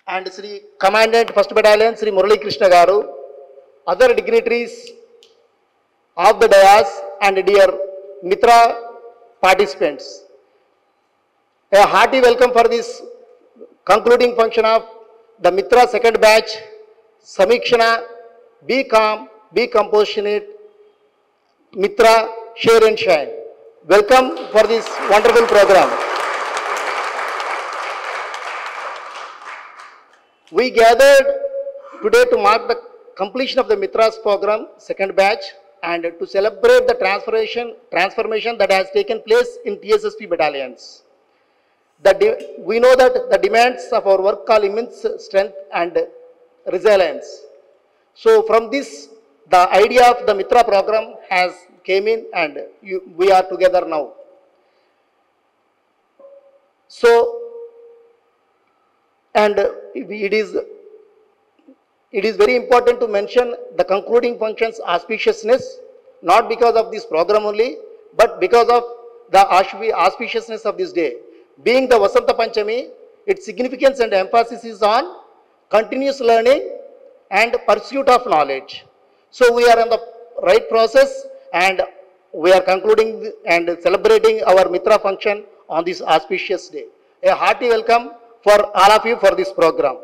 and Sri Commandant 1st Battalion Sri Murali Krishna Garu, other dignitaries of the dais and dear Mitra participants. A hearty welcome for this concluding function of the Mitra second batch, Samikshana, Be Calm, Be Compassionate, Mitra, Share and Shine. Welcome for this wonderful program. We gathered today to mark the completion of the Mitras program, second batch, and to celebrate the transformation that has taken place in TSSP battalions. We know that the demands of our work call immense strength and resilience. So from this, the idea of the Mitra program has came in, and we are together now. So, and it is very important to mention the concluding function's auspiciousness, not because of this program only, but because of the auspiciousness of this day. Being the Vasanta Panchami, its significance and emphasis is on continuous learning and pursuit of knowledge. So we are in the right process, and we are concluding and celebrating our Mitra function on this auspicious day. A hearty welcome for all of you for this program.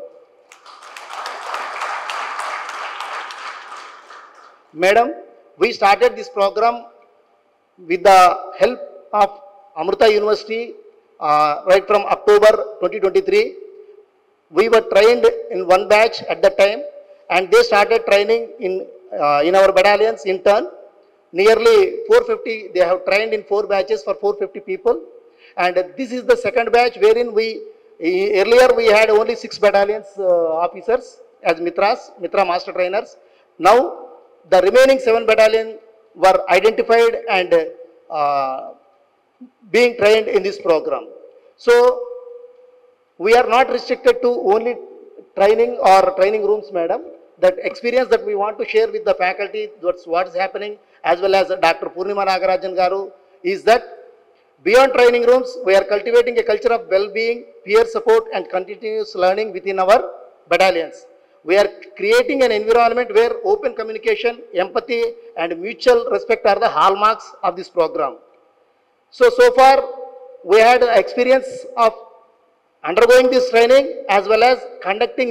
Madam, we started this program with the help of Amrita University right from October 2023. We were trained in one batch at that time, and they started training in our battalions in turn. Nearly 450, they have trained in 4 batches for 450 people. And this is the second batch wherein earlier we had only 6 battalions officers as Mitra master trainers. Now the remaining 7 battalions were identified and being trained in this program. So we are not restricted to only training or training rooms, madam. That experience that we want to share with the faculty, that's what is happening, as well as Dr. Purnima Nagarajan Garu, is that beyond training rooms, we are cultivating a culture of well-being, peer support and continuous learning within our battalions. We are creating an environment where open communication, empathy and mutual respect are the hallmarks of this program. So far we had experience of undergoing this training as well as conducting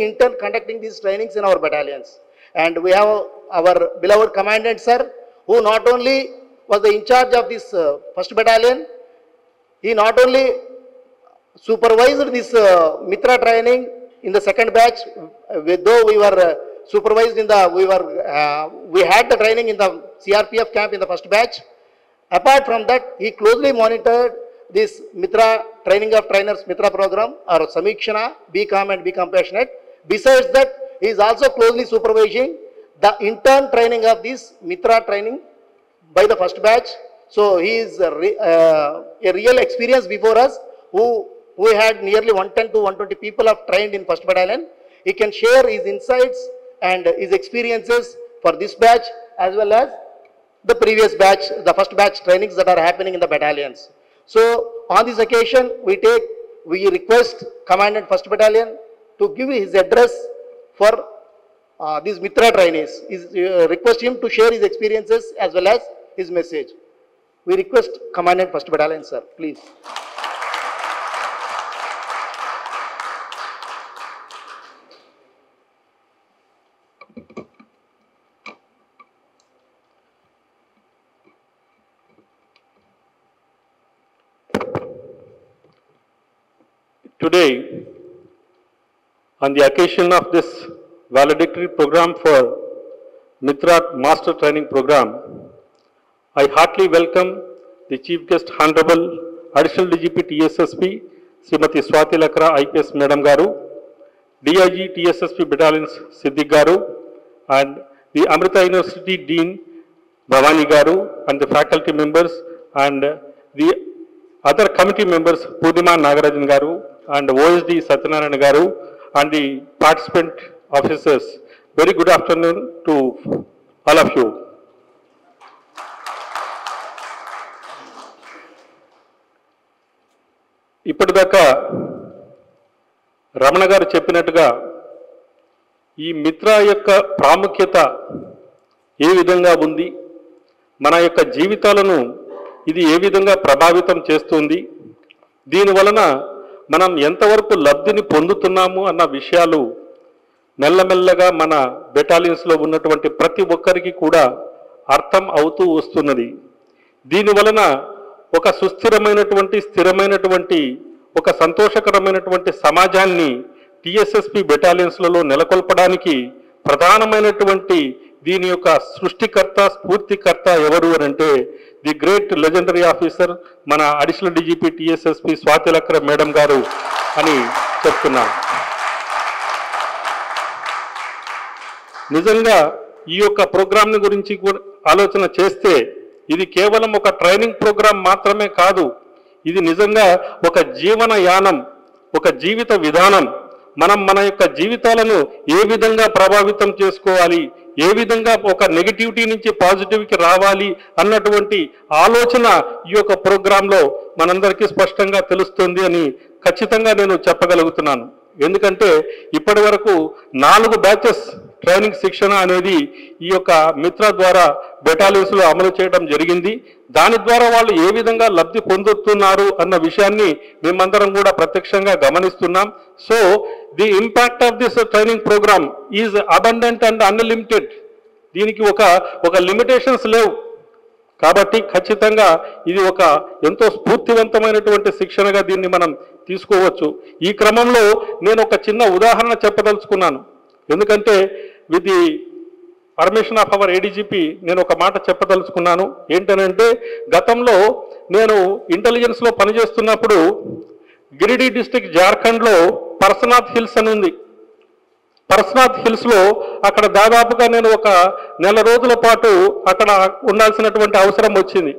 these trainings in our battalions. And we have our beloved commandant sir, who not only was the in charge of this 1st battalion, he not only supervised this Mitra training in the second batch, though we were supervised in the, we had the training in the CRPF camp in the 1st batch. Apart from that, he closely monitored this Mitra training of trainers Mitra program or Samikshana, Be Calm and Be Compassionate. Besides that, he is also closely supervising the intern training of this Mitra training by the 1st batch. So he is a real experience before us, who had nearly 110 to 120 people have trained in 1st battalion. He can share his insights and his experiences for this batch as well as the previous batch, the 1st batch trainings that are happening in the battalions. So on this occasion, we request Commandant 1st Battalion to give his address for these Mitra trainees. Request him to share his experiences as well as his message. We request Commandant 1st Battalion, sir, please. Today, on the occasion of this valedictory program for Mitra Master Training Program, I heartily welcome the Chief Guest Honorable Additional DGP TSSP, Srimati Swati Lakra IPS Madam Garu, DIG TSSP Battalions Siddiq Garu, and the Amrita University Dean Bhavani Garu, and the faculty members and the other committee members Purnima Nagarajan Garu and OSD Satyanarayana Garu and the participant officers. Very good afternoon to all of you. ఇప్పటిదాకా రమణ గారు చెప్పినట్టుగా ఈ మిత్ర యొక్క ప్రాముఖ్యత ఏ విధంగా ఉంది, మన యొక్క జీవితాలను ఇది ఏ విధంగా ప్రభావితం చేస్తుంది, దీనివలన మనం ఎంతవరకు లబ్ధిని పొందుతున్నాము అన్న విషయాలు మెల్లమెల్లగా మన బెటాలియన్స్లో ఉన్నటువంటి ప్రతి ఒక్కరికి కూడా అర్థం అవుతూ వస్తున్నది. దీనివలన ఒక సుస్థిరమైనటువంటి స్థిరమైనటువంటి ఒక సంతోషకరమైనటువంటి సమాజాన్ని టిఎస్ఎస్పి బెటాలియన్స్లలో నెలకొల్పడానికి ప్రధానమైనటువంటి దీని యొక్క సృష్టికర్త స్ఫూర్తికర్త ఎవరు అని అంటే ది గ్రేట్ లెజెండరీ ఆఫీసర్ మన additional DGP TSSP Swathi Lakra madam గారు అని చెప్తున్నాను. నిజంగా ఈ యొక్క ప్రోగ్రాంని గురించి కూడా ఆలోచన చేస్తే ఇది కేవలం ఒక ట్రైనింగ్ ప్రోగ్రాం మాత్రమే కాదు, ఇది నిజంగా ఒక జీవన యానం, ఒక జీవిత విధానం. మనం మన యొక్క జీవితాలను ఏ విధంగా ప్రభావితం చేసుకోవాలి, ఏ విధంగా ఒక నెగిటివిటీ నుంచి పాజిటివ్కి రావాలి అన్నటువంటి ఆలోచన ఈ యొక్క ప్రోగ్రాంలో మనందరికీ స్పష్టంగా తెలుస్తుంది అని ఖచ్చితంగా నేను చెప్పగలుగుతున్నాను. ఎందుకంటే ఇప్పటి వరకు 4 బ్యాచెస్ ట్రైనింగ్ శిక్షణ అనేది ఈ యొక్క మిత్ర ద్వారా బెటాలియన్స్లో అమలు చేయడం జరిగింది. దాని ద్వారా వాళ్ళు ఏ విధంగా లబ్ధి పొందుతున్నారు అన్న విషయాన్ని మేమందరం కూడా ప్రత్యక్షంగా గమనిస్తున్నాం. So the impact of this training program is abundant and unlimited. దీనికి ఒక లిమిటేషన్స్ లేవు. కాబట్టి ఖచ్చితంగా ఇది ఒక ఎంతో స్ఫూర్తివంతమైనటువంటి శిక్షణగా దీన్ని మనం తీసుకోవచ్చు. ఈ క్రమంలో నేను ఒక చిన్న ఉదాహరణ చెప్పదలుచుకున్నాను. ఎందుకంటే with the permission of our ADGP నేను ఒక మాట చెప్పదలుచుకున్నాను. ఏంటనంటే గతంలో నేను ఇంటెలిజెన్స్లో పనిచేస్తున్నప్పుడు గిరిడి డిస్ట్రిక్ట్ జార్ఖండ్లో పర్సనాథ్ హిల్స్ అని ఉంది. పర్సనాథ్ హిల్స్లో అక్కడ దాదాపుగా నేను ఒక 1 నెల రోజుల పాటు అక్కడ ఉండాల్సినటువంటి అవసరం వచ్చింది.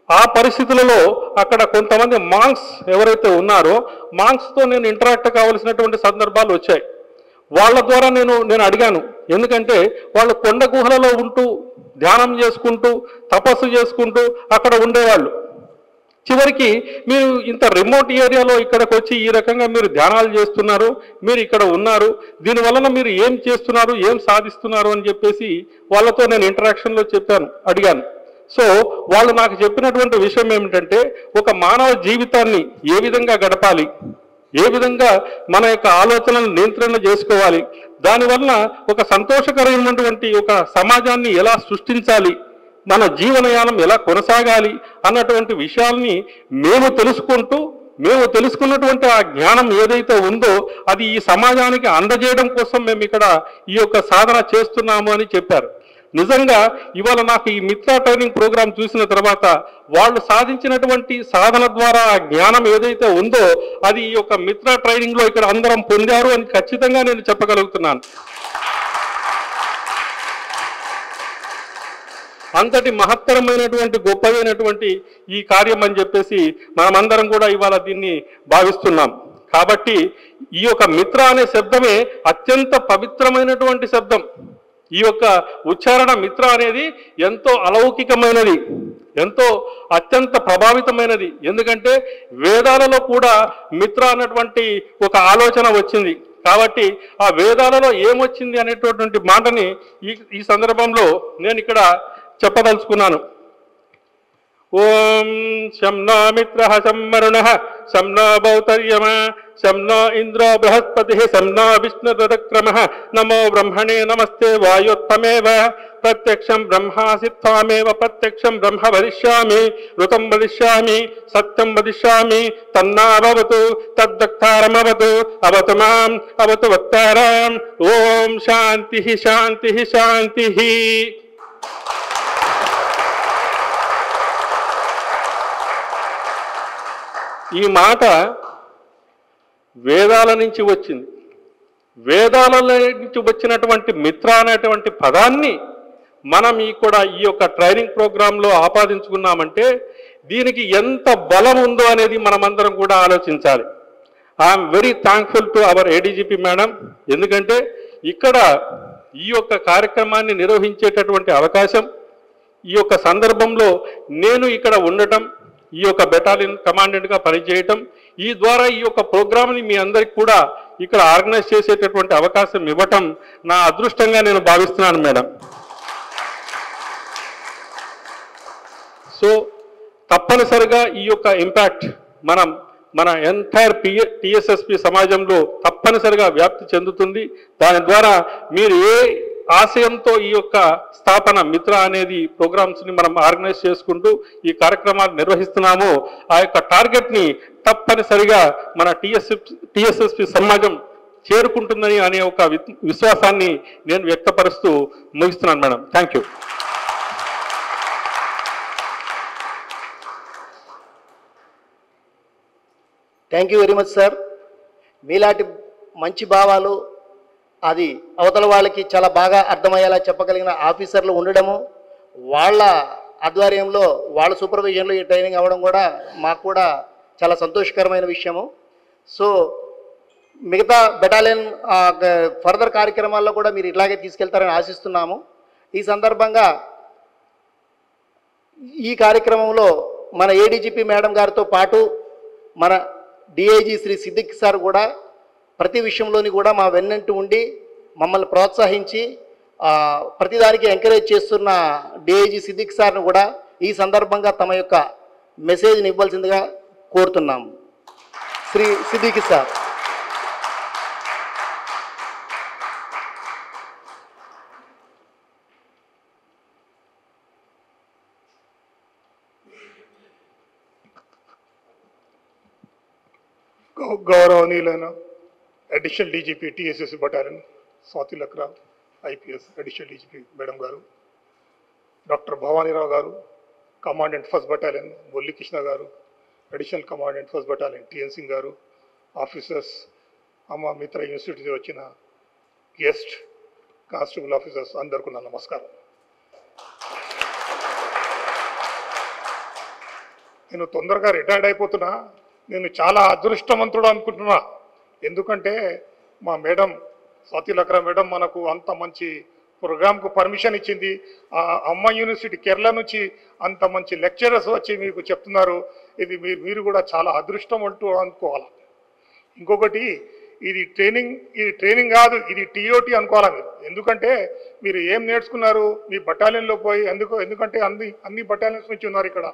ఆ పరిస్థితులలో అక్కడ కొంతమంది మాంక్స్ ఎవరైతే ఉన్నారో మాంక్స్తో నేను ఇంటరాక్ట్ కావాల్సినటువంటి సందర్భాలు వచ్చాయి. వాళ్ళ ద్వారా నేను అడిగాను. ఎందుకంటే వాళ్ళు కొండ గుహలలో ఉంటూ ధ్యానం చేసుకుంటూ తపస్సు చేసుకుంటూ అక్కడ ఉండేవాళ్ళు. చివరికి మీరు ఇంత రిమోట్ ఏరియాలో ఇక్కడికి వచ్చి ఈ రకంగా మీరు ధ్యానాలు చేస్తున్నారు, మీరు ఇక్కడ ఉన్నారు, దీనివలన మీరు ఏం చేస్తున్నారు, ఏం సాధిస్తున్నారు అని చెప్పేసి వాళ్ళతో నేను ఇంటరాక్షన్లో అడిగాను. సో వాళ్ళు నాకు చెప్పినటువంటి విషయం ఏమిటంటే ఒక మానవ జీవితాన్ని ఏ విధంగా గడపాలి, ఏ విధంగా మన యొక్క ఆలోచనలను నియంత్రణ చేసుకోవాలి, దానివల్ల ఒక సంతోషకరమైనటువంటి ఒక సమాజాన్ని ఎలా సృష్టించాలి, మన జీవనయానం ఎలా కొనసాగాలి అన్నటువంటి విషయాల్ని మేము తెలుసుకున్నటువంటి ఆ జ్ఞానం ఏదైతే ఉందో అది ఈ సమాజానికి అందజేయడం కోసం మేము ఇక్కడ ఈ యొక్క సాధన చేస్తున్నాము అని చెప్పారు. నిజంగా ఇవాళ నాకు ఈ మిత్ర ట్రైనింగ్ ప్రోగ్రాం చూసిన తర్వాత వాళ్ళు సాధించినటువంటి సాధన ద్వారా ఆ జ్ఞానం ఏదైతే ఉందో అది ఈ యొక్క మిత్ర ట్రైనింగ్లో ఇక్కడ అందరం పొందారు అని ఖచ్చితంగా నేను చెప్పగలుగుతున్నాను. అంతటి మహత్తరమైనటువంటి గొప్పదైనటువంటి ఈ కార్యం అని చెప్పేసి మనమందరం కూడా ఇవాళ దీన్ని భావిస్తున్నాం. కాబట్టి ఈ యొక్క మిత్ర అనే శబ్దమే అత్యంత పవిత్రమైనటువంటి శబ్దం. ఈ యొక్క ఉచ్చారణ మిత్ర అనేది ఎంతో అలౌకికమైనది, ఎంతో అత్యంత ప్రభావితమైనది. ఎందుకంటే వేదాలలో కూడా మిత్ర అన్నటువంటి ఒక ఆలోచన వచ్చింది. కాబట్టి ఆ వేదాలలో ఏమొచ్చింది అనేటటువంటి మాటని ఈ సందర్భంలో నేను ఇక్కడ చెప్పదలుచుకున్నాను. ఓం శం నో మిత్రః శం వరుణః శం నో భౌతర్యమ శం నో ఇంద్రో బృహస్పతిః శం నో విష్ణురుక్రమః నమో బ్రహ్మణే నమస్తే వాయోత్తమేవ ప్రత్యక్షం బ్రహ్మాసి త్వామేవ ప్రత్యక్షం బ్రహ్మ వదిష్యామి ఋతం వదిష్యామి సత్యం వదిష్యామి తన్నాభవతు తద్దక్తారమవతు అవతు మాం అవతు వక్తారాం. ఓం శాంతి శాంతి శాంతి. ఈ మాట వేదాల నుంచి వచ్చింది. వేదాల నుంచి వచ్చినటువంటి మిత్ర అనేటువంటి పదాన్ని మనం ఈ యొక్క ట్రైనింగ్ ప్రోగ్రాంలో ఆపాదించుకున్నామంటే దీనికి ఎంత బలం ఉందో అనేది మనమందరం కూడా ఆలోచించాలి. I'm very thankful to our ADGP madam. ఎందుకంటే ఇక్కడ ఈ యొక్క కార్యక్రమాన్ని నిర్వహించేటటువంటి అవకాశం, ఈ యొక్క సందర్భంలో నేను ఇక్కడ ఉండటం, ఈ యొక్క బెటాలియన్ కమాండెంట్గా పనిచేయటం, ఈ ద్వారా ఈ యొక్క ప్రోగ్రామ్ని మీ అందరికి కూడా ఇక్కడ ఆర్గనైజ్ చేసేటటువంటి అవకాశం ఇవ్వటం నా అదృష్టంగా నేను భావిస్తున్నాను మేడం. సో తప్పనిసరిగా ఈ యొక్క ఇంపాక్ట్ మన ఎంటైర్ టిఎస్ఎస్పి సమాజంలో తప్పనిసరిగా వ్యాప్తి చెందుతుంది. దాని ద్వారా మీరు ఏ ఆశయంతో ఈ యొక్క స్థాపన మిత్ర అనేది ప్రోగ్రామ్స్ని మనం ఆర్గనైజ్ చేసుకుంటూ ఈ కార్యక్రమాలు నిర్వహిస్తున్నామో ఆ యొక్క టార్గెట్ని తప్పనిసరిగా మన టిఎస్ఎస్పి సమాజం చేరుకుంటుందని అనే ఒక విశ్వాసాన్ని నేను వ్యక్తపరుస్తూ ముగిస్తున్నాను madam. Thank you. Thank you very much sir. మీలాంటి మంచి భావాలు అది అవతల వాళ్ళకి చాలా బాగా అర్థమయ్యేలా చెప్పగలిగిన ఆఫీసర్లు ఉండడము, వాళ్ళ ఆధ్వర్యంలో వాళ్ళ సూపర్విజన్లో ఈ ట్రైనింగ్ అవ్వడం కూడా మాకు కూడా చాలా సంతోషకరమైన విషయము. సో మిగతా బెటాలియన్ ఫర్దర్ కార్యక్రమాల్లో కూడా మీరు ఇలాగే తీసుకెళ్తారని ఆశిస్తున్నాము. ఈ సందర్భంగా ఈ కార్యక్రమంలో మన ఏడీజీపీ మేడం గారితో పాటు మన డిఐజీ శ్రీ సిద్దిక్ సార్ కూడా ప్రతి విషయంలోని కూడా మా వెన్నంటూ ఉండి మమ్మల్ని ప్రోత్సహించి ప్రతిదానికి ఎంకరేజ్ చేస్తున్న డిఐజీ సిద్దిక్ సార్ను కూడా ఈ సందర్భంగా తమ యొక్క మెసేజ్ని ఇవ్వాల్సిందిగా కోరుతున్నాము. శ్రీ సిద్దిక్ సార్. గౌరవనీయులైన additional DGP TSS battalion Swathi Lakra IPS additional DGP madam garu, doctor Bhavani Rao garu commandant first battalion, Murali Krishna garu additional commandant first battalion, TN Singh garu, officers, అమ్మ మిత్ర యూనివర్సిటీ వచ్చిన గెస్ట్ కానిస్టేబుల్ ఆఫీసర్స్ అందరికీ నా నమస్కారం. నేను తొందరగా రిటైర్డ్ అయిపోతున్నా. నేను చాలా అదృష్టవంతుడు అనుకుంటున్నా. ఎందుకంటే మా మేడం స్వాతి లక్రా మేడం మనకు అంత మంచి ప్రోగ్రామ్కు పర్మిషన్ ఇచ్చింది. ఆ అమ్మ యూనివర్సిటీ కేరళ నుంచి అంత మంచి లెక్చరర్స్ వచ్చి మీకు చెప్తున్నారు. ఇది మీరు కూడా చాలా అదృష్టం అంటూ అనుకోవాలి. ఇంకొకటి ఇది ట్రైనింగ్ కాదు, ఇది టీఓటీ అనుకోవాలి మీరు. ఎందుకంటే మీరు ఏం నేర్చుకున్నారు మీ బటాలియన్లో పోయి, ఎందుకంటే అన్ని బటాలియన్స్ నుంచి ఉన్నారు ఇక్కడ.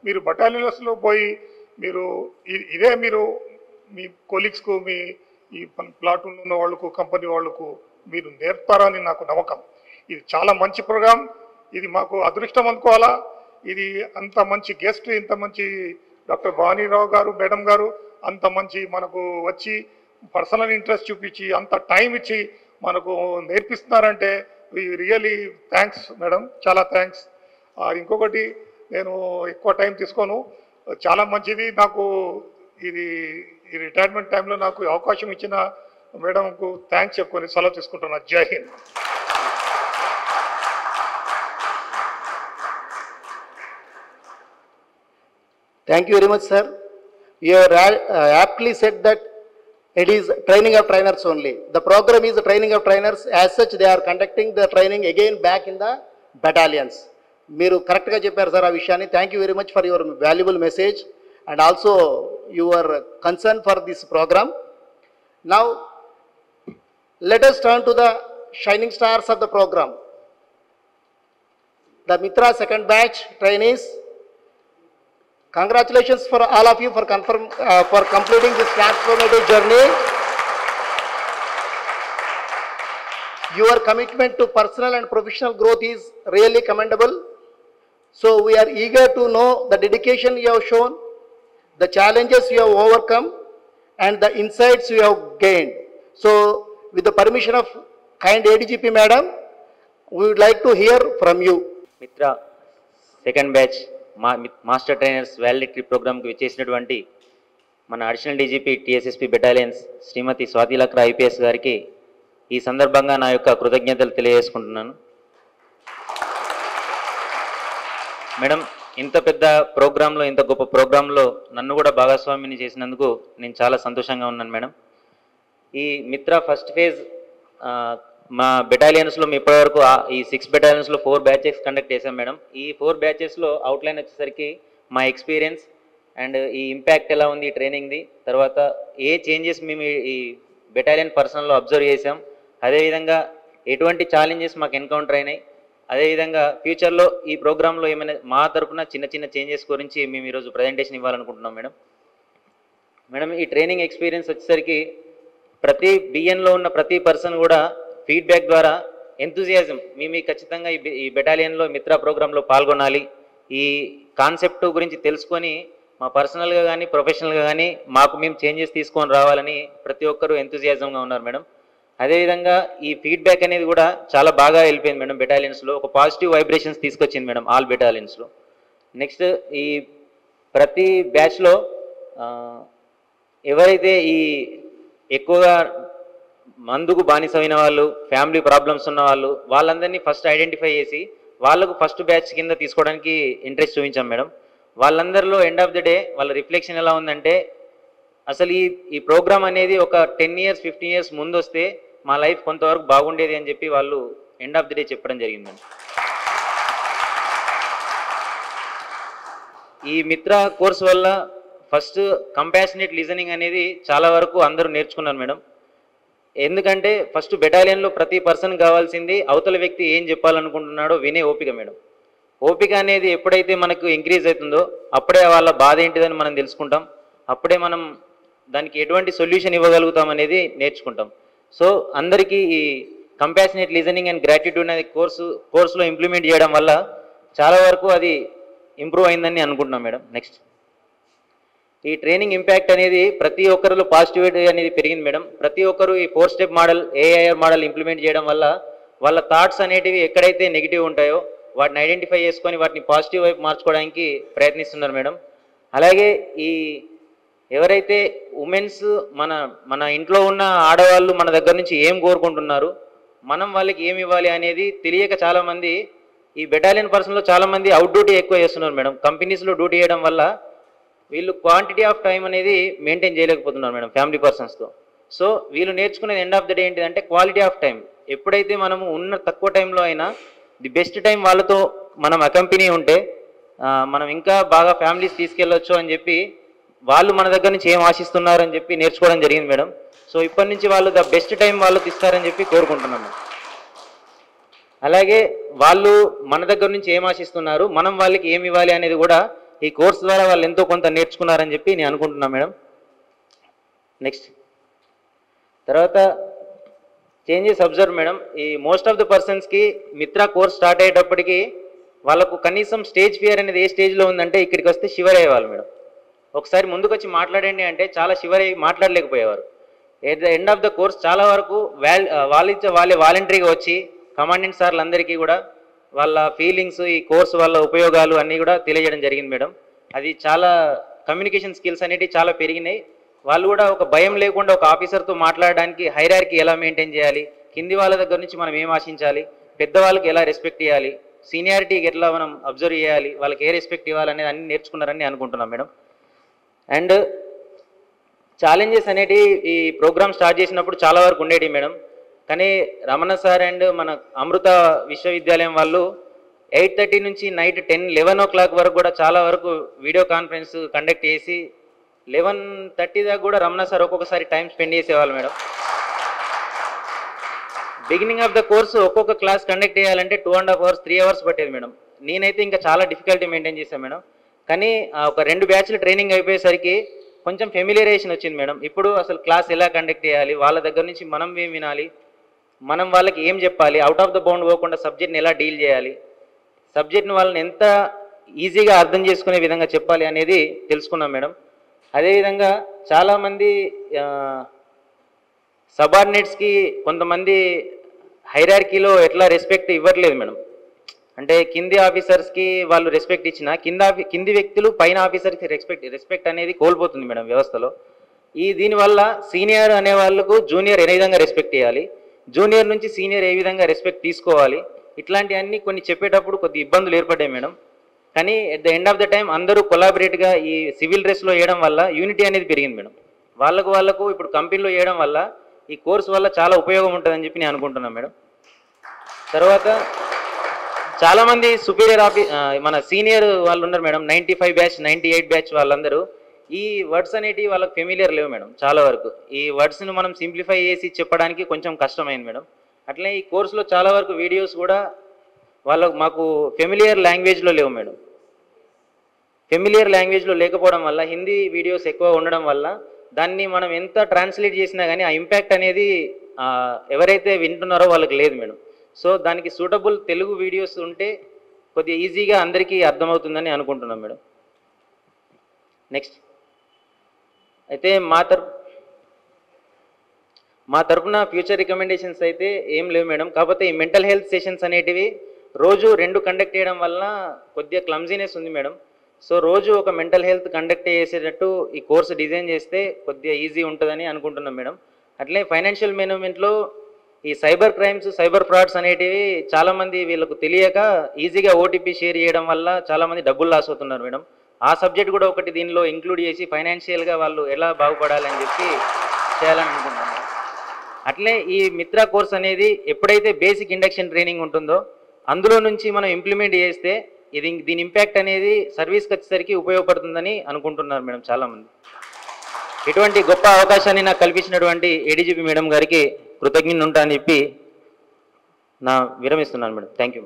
మీరు బటాలియన్స్లో పోయి మీరు మీరు మీ కొలీగ్స్కు, మీ ఈ ప్లాటూన్లో ఉన్న వాళ్ళకు, కంపెనీ వాళ్ళకు మీరు నేర్పుతారని నాకు నమ్మకం. ఇది చాలా మంచి ప్రోగ్రాం. ఇది మాకు అదృష్టం అనుకోవాలా. ఇది అంత మంచి గెస్ట్, ఇంత మంచి డాక్టర్ భవానీరావు గారు మేడం గారు అంత మంచి మనకు వచ్చి పర్సనల్ ఇంట్రెస్ట్ చూపించి అంత టైం ఇచ్చి మనకు నేర్పిస్తున్నారంటే రియలీ థ్యాంక్స్ మేడం, చాలా థ్యాంక్స్. ఇంకొకటి నేను ఎక్కువ టైం తీసుకోను, చాలా మంచిది. నాకు ఇది ఈ రిటైర్మెంట్ టైంలో నాకు అవకాశం ఇచ్చిన మేడంకు థ్యాంక్స్ చెప్పుకొని సెలవు తీసుకుంటున్నా. జై Hind. Thank you very much, sir. You have aptly said that it is training of trainers only. The program is training of trainers. As such, they are conducting the training again back in the battalions. మీరు కరెక్ట్గా చెప్పారు sir ఆ విషయాన్ని. Thank you very much for your valuable message and also your concern for this programme. Now let us turn to the shining stars of the program. The Mitra second batch trainees. Congratulations for all of you for completing this transformative journey. Your commitment to personal and professional growth is really commendable. So we are eager to know the dedication you have shown, the challenges you have overcome, and the insights you have gained. So with the permission of kind ADGP madam, we would like to hear from you. Mitra second batch master trainers validity ప్రోగ్రామ్కి విచ్చేసినటువంటి మన additional DGP TSSP battalions శ్రీమతి Swathi Lakra IPS గారికి ఈ సందర్భంగా నా యొక్క కృతజ్ఞతలు తెలియజేసుకుంటున్నాను. మేడం, ఇంత పెద్ద ప్రోగ్రాంలో, ఇంత గొప్ప ప్రోగ్రాంలో నన్ను కూడా భాగస్వామిని చేసినందుకు నేను చాలా సంతోషంగా ఉన్నాను మేడం. ఈ మిత్ర ఫస్ట్ ఫేజ్ మా బెటాలియన్స్లో ఇప్పటివరకు ఈ 6 బెటాలియన్స్లో 4 బ్యాచెస్ కండక్ట్ చేశాం మేడం. ఈ 4 బ్యాచెస్లో అవుట్లైన్ వచ్చేసరికి మా ఎక్స్పీరియన్స్ అండ్ ఈ ఇంపాక్ట్ ఎలా ఉంది ఈ ట్రైనింగ్ది, తర్వాత ఏ చేంజెస్ మేము ఈ బెటాలియన్ పర్సనల్లో అబ్జర్వ్ చేసాం, అదేవిధంగా ఎటువంటి ఛాలెంజెస్ మాకు ఎన్కౌంటర్ అయినాయి, అదేవిధంగా ఫ్యూచర్లో ఈ ప్రోగ్రాంలో ఏమైనా మా తరపున చిన్న చిన్న చేంజెస్ గురించి మేము ఈరోజు ప్రజెంటేషన్ ఇవ్వాలనుకుంటున్నాం మేడం. మేడం ఈ ట్రైనింగ్ ఎక్స్పీరియన్స్ వచ్చేసరికి ప్రతి బిఎన్లో ఉన్న ప్రతి పర్సన్ కూడా ఫీడ్బ్యాక్ ద్వారా ఎంతూజియాజం మేము ఖచ్చితంగా ఈ బెటాలియన్లో మిత్రా ప్రోగ్రాంలో పాల్గొనాలి, ఈ కాన్సెప్ట్ గురించి తెలుసుకొని మా పర్సనల్గా కానీ ప్రొఫెషనల్గా కానీ మాకు మేము చేంజెస్ తీసుకొని రావాలని ప్రతి ఒక్కరూ ఎంతూజియాజంగా ఉన్నారు మేడం. అదేవిధంగా ఈ ఫీడ్బ్యాక్ అనేది కూడా చాలా బాగా వెళ్ళిపోయింది మేడం. బెటాలియన్స్లో ఒక పాజిటివ్ వైబ్రేషన్స్ తీసుకొచ్చింది మేడం ఆల్ బెటాలియన్స్లో. నెక్స్ట్ ఈ ప్రతి బ్యాచ్లో ఎవరైతే ఈ ఎక్కువగా మందుకు బానిసమైన వాళ్ళు, ఫ్యామిలీ ప్రాబ్లమ్స్ ఉన్న వాళ్ళు, వాళ్ళందరినీ ఫస్ట్ ఐడెంటిఫై చేసి వాళ్ళకు ఫస్ట్ బ్యాచ్ కింద తీసుకోవడానికి ఇంట్రెస్ట్ చూపించాం మేడం. వాళ్ళందరిలో ఎండ్ ఆఫ్ ద డే వాళ్ళ రిఫ్లెక్షన్ ఎలా ఉందంటే, అసలు ఈ ప్రోగ్రామ్ అనేది ఒక 10 years 15 years ముందు వస్తే మా లైఫ్ కొంతవరకు బాగుండేది అని చెప్పి వాళ్ళు ఎండ్ ఆఫ్ ది డే చెప్పడం జరిగిందండి. ఈ మిత్ర కోర్స్ వల్ల ఫస్ట్ కంపాషనేట్ లిజనింగ్ అనేది చాలా వరకు అందరూ నేర్చుకున్నారు మేడం. ఎందుకంటే ఫస్ట్ బెటాలియన్లో ప్రతి పర్సన్ కావాల్సింది అవతల వ్యక్తి ఏం చెప్పాలనుకుంటున్నాడో వినే ఓపిక మేడం. ఓపిక అనేది ఎప్పుడైతే మనకు ఇంక్రీజ్ అవుతుందో అప్పుడే వాళ్ళ బాధ ఏంటిదని మనం తెలుసుకుంటాం, అప్పుడే మనం దానికి ఎటువంటి సొల్యూషన్ ఇవ్వగలుగుతాం అనేది నేర్చుకుంటాం. సో అందరికీ ఈ కంపాషనేట్ లిజనింగ్ అండ్ గ్రాటిట్యూడ్ అనే కోర్సులో ఇంప్లిమెంట్ చేయడం వల్ల చాలా వరకు అది ఇంప్రూవ్ అయిందని అనుకుంటున్నాం మేడం. నెక్స్ట్ ఈ ట్రైనింగ్ ఇంపాక్ట్ అనేది ప్రతి ఒక్కరిలో పాజిటివిటీ అనేది పెరిగింది మేడం. ప్రతి ఒక్కరు ఈ 4 step model, AIR model implement చేయడం వల్ల వాళ్ళ థాట్స్ అనేటివి ఎక్కడైతే నెగిటివ్ ఉంటాయో వాటిని ఐడెంటిఫై చేసుకొని వాటిని పాజిటివ్ వైపు మార్చుకోవడానికి ప్రయత్నిస్తున్నారు మేడం. అలాగే ఈ ఎవరైతే ఉమెన్స్ మన ఇంట్లో ఉన్న ఆడవాళ్ళు మన దగ్గర నుంచి ఏం కోరుకుంటున్నారు, మనం వాళ్ళకి ఏమి ఇవ్వాలి అనేది తెలియక చాలామంది ఈ బెటాలియన్ పర్సన్లో చాలామంది అవుట్ డ్యూటీ ఎక్కువ చేస్తున్నారు మేడం. కంపెనీస్లో డ్యూటీ చేయడం వల్ల వీళ్ళు క్వాంటిటీ ఆఫ్ టైం అనేది మెయింటైన్ చేయలేకపోతున్నారు మేడం ఫ్యామిలీ పర్సన్స్తో. సో వీళ్ళు నేర్చుకునేది ఎండ్ ఆఫ్ ద డే ఏంటిదంటే క్వాలిటీ ఆఫ్ టైం. ఎప్పుడైతే మనము ఉన్న తక్కువ టైంలో అయినా ది బెస్ట్ టైం వాళ్ళతో మనం అకంపెనీ ఉంటే మనం ఇంకా బాగా ఫ్యామిలీస్ తీసుకెళ్ళొచ్చు అని చెప్పి వాళ్ళు మన దగ్గర నుంచి ఏం ఆశిస్తున్నారు అని చెప్పి నేర్చుకోవడం జరిగింది మేడం. సో ఇప్పటి నుంచి వాళ్ళు ద బెస్ట్ టైం వాళ్ళకి ఇస్తారని చెప్పి కోరుకుంటున్నాను. అలాగే వాళ్ళు మన దగ్గర నుంచి ఏం ఆశిస్తున్నారు, మనం వాళ్ళకి ఏమి ఇవ్వాలి అనేది కూడా ఈ కోర్స్ ద్వారా వాళ్ళు ఎంతో కొంత నేర్చుకున్నారని చెప్పి నేను అనుకుంటున్నాను మేడం. నెక్స్ట్ తర్వాత చేంజెస్ అబ్జర్వ్ మేడం. ఈ మోస్ట్ ఆఫ్ ద పర్సన్స్కి మిత్రా కోర్స్ స్టార్ట్ అయ్యేటప్పటికి వాళ్ళకు కనీసం స్టేజ్ ఫియర్ అనేది ఏ స్టేజ్లో ఉందంటే ఇక్కడికి వస్తే షివర్ అయ్యేవాళ్ళు మేడం. ఒకసారి ముందుకు వచ్చి మాట్లాడండి అంటే చాలా షివర్ అయ్యి మాట్లాడలేకపోయేవారు. At the end of the course చాలా వరకు వాళ్ళే వాలంటరీగా వచ్చి కమాండెంట్ సార్లందరికీ కూడా వాళ్ళ ఫీలింగ్స్, ఈ కోర్సు వల్ల ఉపయోగాలు అన్నీ కూడా తెలియజేయడం జరిగింది మేడం. అది చాలా కమ్యూనికేషన్ స్కిల్స్ అనేవి చాలా పెరిగినాయి. వాళ్ళు కూడా ఒక భయం లేకుండా ఒక ఆఫీసర్తో మాట్లాడడానికి హైరార్కీ ఎలా మెయింటైన్ చేయాలి, కింది వాళ్ళ దగ్గర నుంచి మనం ఏం ఆశించాలి, పెద్దవాళ్ళకి ఎలా రెస్పెక్ట్ ఇవ్వాలి, సీనియారిటీకి ఎట్లా మనం అబ్జర్వ్ చేయాలి, వాళ్ళకి ఏ రెస్పెక్ట్ ఇవ్వాలనేది అన్ని నేర్చుకున్నారని అనుకుంటున్నాం మేడం. అండ్ ఛాలెంజెస్ అనేటివి ఈ ప్రోగ్రామ్ స్టార్ట్ చేసినప్పుడు చాలా వరకు ఉండేవి మేడం. కానీ రమణ సార్ అండ్ మన అమృత విశ్వవిద్యాలయం వాళ్ళు 8:30 నుంచి నైట్ 10-11 o'clock వరకు కూడా చాలా వరకు వీడియో కాన్ఫరెన్స్ కండక్ట్ చేసి 11:30 దాకా కూడా రమణ సార్ ఒక్కొక్కసారి టైం స్పెండ్ చేసేవాళ్ళు madam. Beginning of the course ఒక్కొక్క క్లాస్ కండక్ట్ చేయాలంటే 2.5 hours 3 hours పట్టేది మేడం. నేనైతే ఇంకా చాలా డిఫికల్టీ మెయింటైన్ చేశాను మేడం. కానీ ఒక 2 బ్యాచ్లు ట్రైనింగ్ అయిపోయేసరికి కొంచెం ఫెమిలియరైజేషన్ వచ్చింది మేడం. ఇప్పుడు అసలు క్లాస్ ఎలా కండక్ట్ చేయాలి, వాళ్ళ దగ్గర నుంచి మనం ఏం వినాలి, మనం వాళ్ళకి ఏం చెప్పాలి, అవుట్ ఆఫ్ ద బౌండ్ పోకుండా సబ్జెక్ట్ని ఎలా డీల్ చేయాలి, సబ్జెక్ట్ని వాళ్ళని ఎంత ఈజీగా అర్థం చేసుకునే విధంగా చెప్పాలి అనేది తెలుసుకున్నాం మేడం. అదేవిధంగా చాలామంది సబార్డినేట్స్కి కొంతమంది హైరార్కీలో ఎట్లా రెస్పెక్ట్ ఇవ్వట్లేదు మేడం. అంటే కింది ఆఫీసర్స్కి వాళ్ళు రెస్పెక్ట్ ఇచ్చినా కింది వ్యక్తులు పైన ఆఫీసర్కి రెస్పెక్ట్ అనేది కోల్పోతుంది మేడం వ్యవస్థలో. దీనివల్ల సీనియర్ అనే వాళ్ళకు జూనియర్ ఏ విధంగా రెస్పెక్ట్ ఇవ్వాలి, జూనియర్ నుంచి సీనియర్ ఏ విధంగా రెస్పెక్ట్ తీసుకోవాలి, ఇట్లాంటివన్నీ కొన్ని చెప్పేటప్పుడు కొద్ది ఇబ్బందులు ఏర్పడ్డాయి మేడం. కానీ at the end of the time అందరూ కొలాబరేట్గా ఈ సివిల్ డ్రెస్లో వేయడం వల్ల యూనిటీ అనేది పెరిగింది మేడం. వాళ్ళకు ఇప్పుడు కంపెనీలో వేయడం వల్ల ఈ కోర్సు వల్ల చాలా ఉపయోగం ఉంటుందని చెప్పి నేను అనుకుంటున్నాను మేడం. తర్వాత చాలామంది సుపీరియర్ మన సీనియర్ వాళ్ళు ఉన్నారు మేడం, 95 బ్యాచ్ 98 బ్యాచ్ వాళ్ళందరూ ఈ వర్డ్స్ అనేటివి వాళ్ళకి ఫెమిలియర్ లేవు మేడం. చాలా వరకు ఈ వర్డ్స్ను మనం సింప్లిఫై చేసి చెప్పడానికి కొంచెం కష్టమైంది మేడం. అట్లనే ఈ కోర్సులో చాలా వరకు వీడియోస్ కూడా మాకు ఫెమిలియర్ లాంగ్వేజ్లో లేవు మేడం. ఫెమిలియర్ లాంగ్వేజ్లో లేకపోవడం వల్ల హిందీ వీడియోస్ ఎక్కువ ఉండడం వల్ల దాన్ని మనం ఎంత ట్రాన్స్లేట్ చేసినా కానీ ఆ ఇంపాక్ట్ అనేది ఎవరైతే వింటున్నారో వాళ్ళకి లేదు మేడం. సో దానికి సూటబుల్ తెలుగు వీడియోస్ ఉంటే కొద్దిగా ఈజీగా అందరికీ అర్థమవుతుందని అనుకుంటున్నాం మేడం. నెక్స్ట్ అయితే మా తరపున ఫ్యూచర్ రికమెండేషన్స్ అయితే ఏం లేవు మేడం. కాకపోతే ఈ మెంటల్ హెల్త్ సెషన్స్ అనేటివి రోజు 2 కండక్ట్ చేయడం వల్ల కొద్దిగా క్లమ్జీనెస్ ఉంది మేడం. సో రోజు ఒక మెంటల్ హెల్త్ కండక్ట్ చేసేటట్టు ఈ కోర్సు డిజైన్ చేస్తే కొద్దిగా ఈజీ ఉంటుందని అనుకుంటున్నాం మేడం. అట్లే ఫైనాన్షియల్ మేనేజ్మెంట్లో ఈ సైబర్ క్రైమ్స్, సైబర్ ఫ్రాడ్స్ అనేటివి చాలామంది వీళ్ళకు తెలియక ఈజీగా ఓటీపీ షేర్ చేయడం వల్ల చాలామంది డబ్బులు లాస్ అవుతున్నారు మేడం. ఆ సబ్జెక్ట్ కూడా ఒకటి దీనిలో ఇంక్లూడ్ చేసి ఫైనాన్షియల్గా వాళ్ళు ఎలా బాగుపడాలని చెప్పి చేయాలని అనుకుంటున్నాను. అట్లే ఈ మిత్రా కోర్స్ అనేది ఎప్పుడైతే బేసిక్ ఇండక్షన్ ట్రైనింగ్ ఉంటుందో అందులో నుంచి మనం ఇంప్లిమెంట్ చేస్తే దీని ఇంపాక్ట్ అనేది సర్వీస్కి వచ్చేసరికి ఉపయోగపడుతుందని అనుకుంటున్నారు మేడం చాలామంది. ఇటువంటి గొప్ప అవకాశాన్ని నాకు కల్పించినటువంటి ఏడీజీపీ మేడం గారికి కృతజ్ఞత ఉంటా అని చెప్పి విరమిస్తున్నాను madam. Thank you.